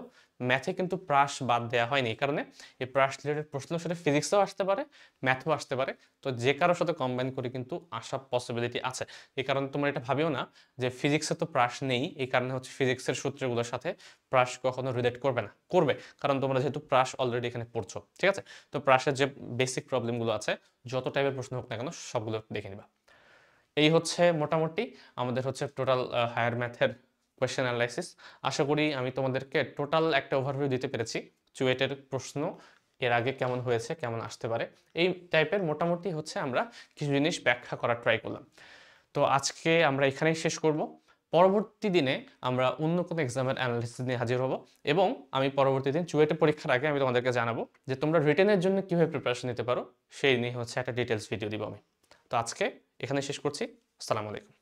ম্যাথে কিন্তু প্রাস বাদ দেওয়া হয়নি, এই কারণে এই প্রাস রিলেটেড প্রশ্ন সেটা ফিজিক্সেও আসতে পারে, ম্যাথও আসতে পারে। তো যে কারোর সাথে কম্বাইন করে কিন্তু আসার পসিবিলিটি আছে। এই কারণে তোমরা এটা ভাবিও না যে ফিজিক্সে তো প্রাস নেই, এই কারণে হচ্ছে ফিজিক্সের সূত্রগুলোর সাথে প্রাস কখনো রিলেট করবে না, করবে, কারণ তোমরা যেহেতু প্রাস অলরেডি এখানে পড়ছো, ঠিক আছে। তো প্রাসের যে বেসিক প্রবলেমগুলো আছে, যত টাইপের প্রশ্ন হোক না কেন, সবগুলো দেখে নিবা। এই হচ্ছে মোটামুটি আমাদের হচ্ছে টোটাল হায়ার ম্যাথের কোয়েশ্চেন অ্যানালাইসিস। আশা করি আমি তোমাদেরকে টোটাল একটা ওভারভিউ দিতে পেরেছি চুয়েটের প্রশ্ন এর আগে কেমন হয়েছে, কেমন আসতে পারে, এই টাইপের মোটামুটি হচ্ছে আমরা কিছু জিনিস ব্যাখ্যা করার ট্রাই করলাম। তো আজকে আমরা এখানেই শেষ করব। পরবর্তী দিনে আমরা অন্য কোনো এক্সামের অ্যানালিসিস নিয়ে হাজির হব, এবং আমি পরবর্তী দিন চুয়েটে পরীক্ষার আগে আমি তোমাদেরকে জানাবো যে তোমরা রিটেনের জন্য কীভাবে প্রিপারেশন নিতে পারো, সেই নিয়ে হচ্ছে একটা ডিটেলস ভিডিও দিব আমি। তো আজকে এখানে শেষ করছি। আসসালামু আলাইকুম।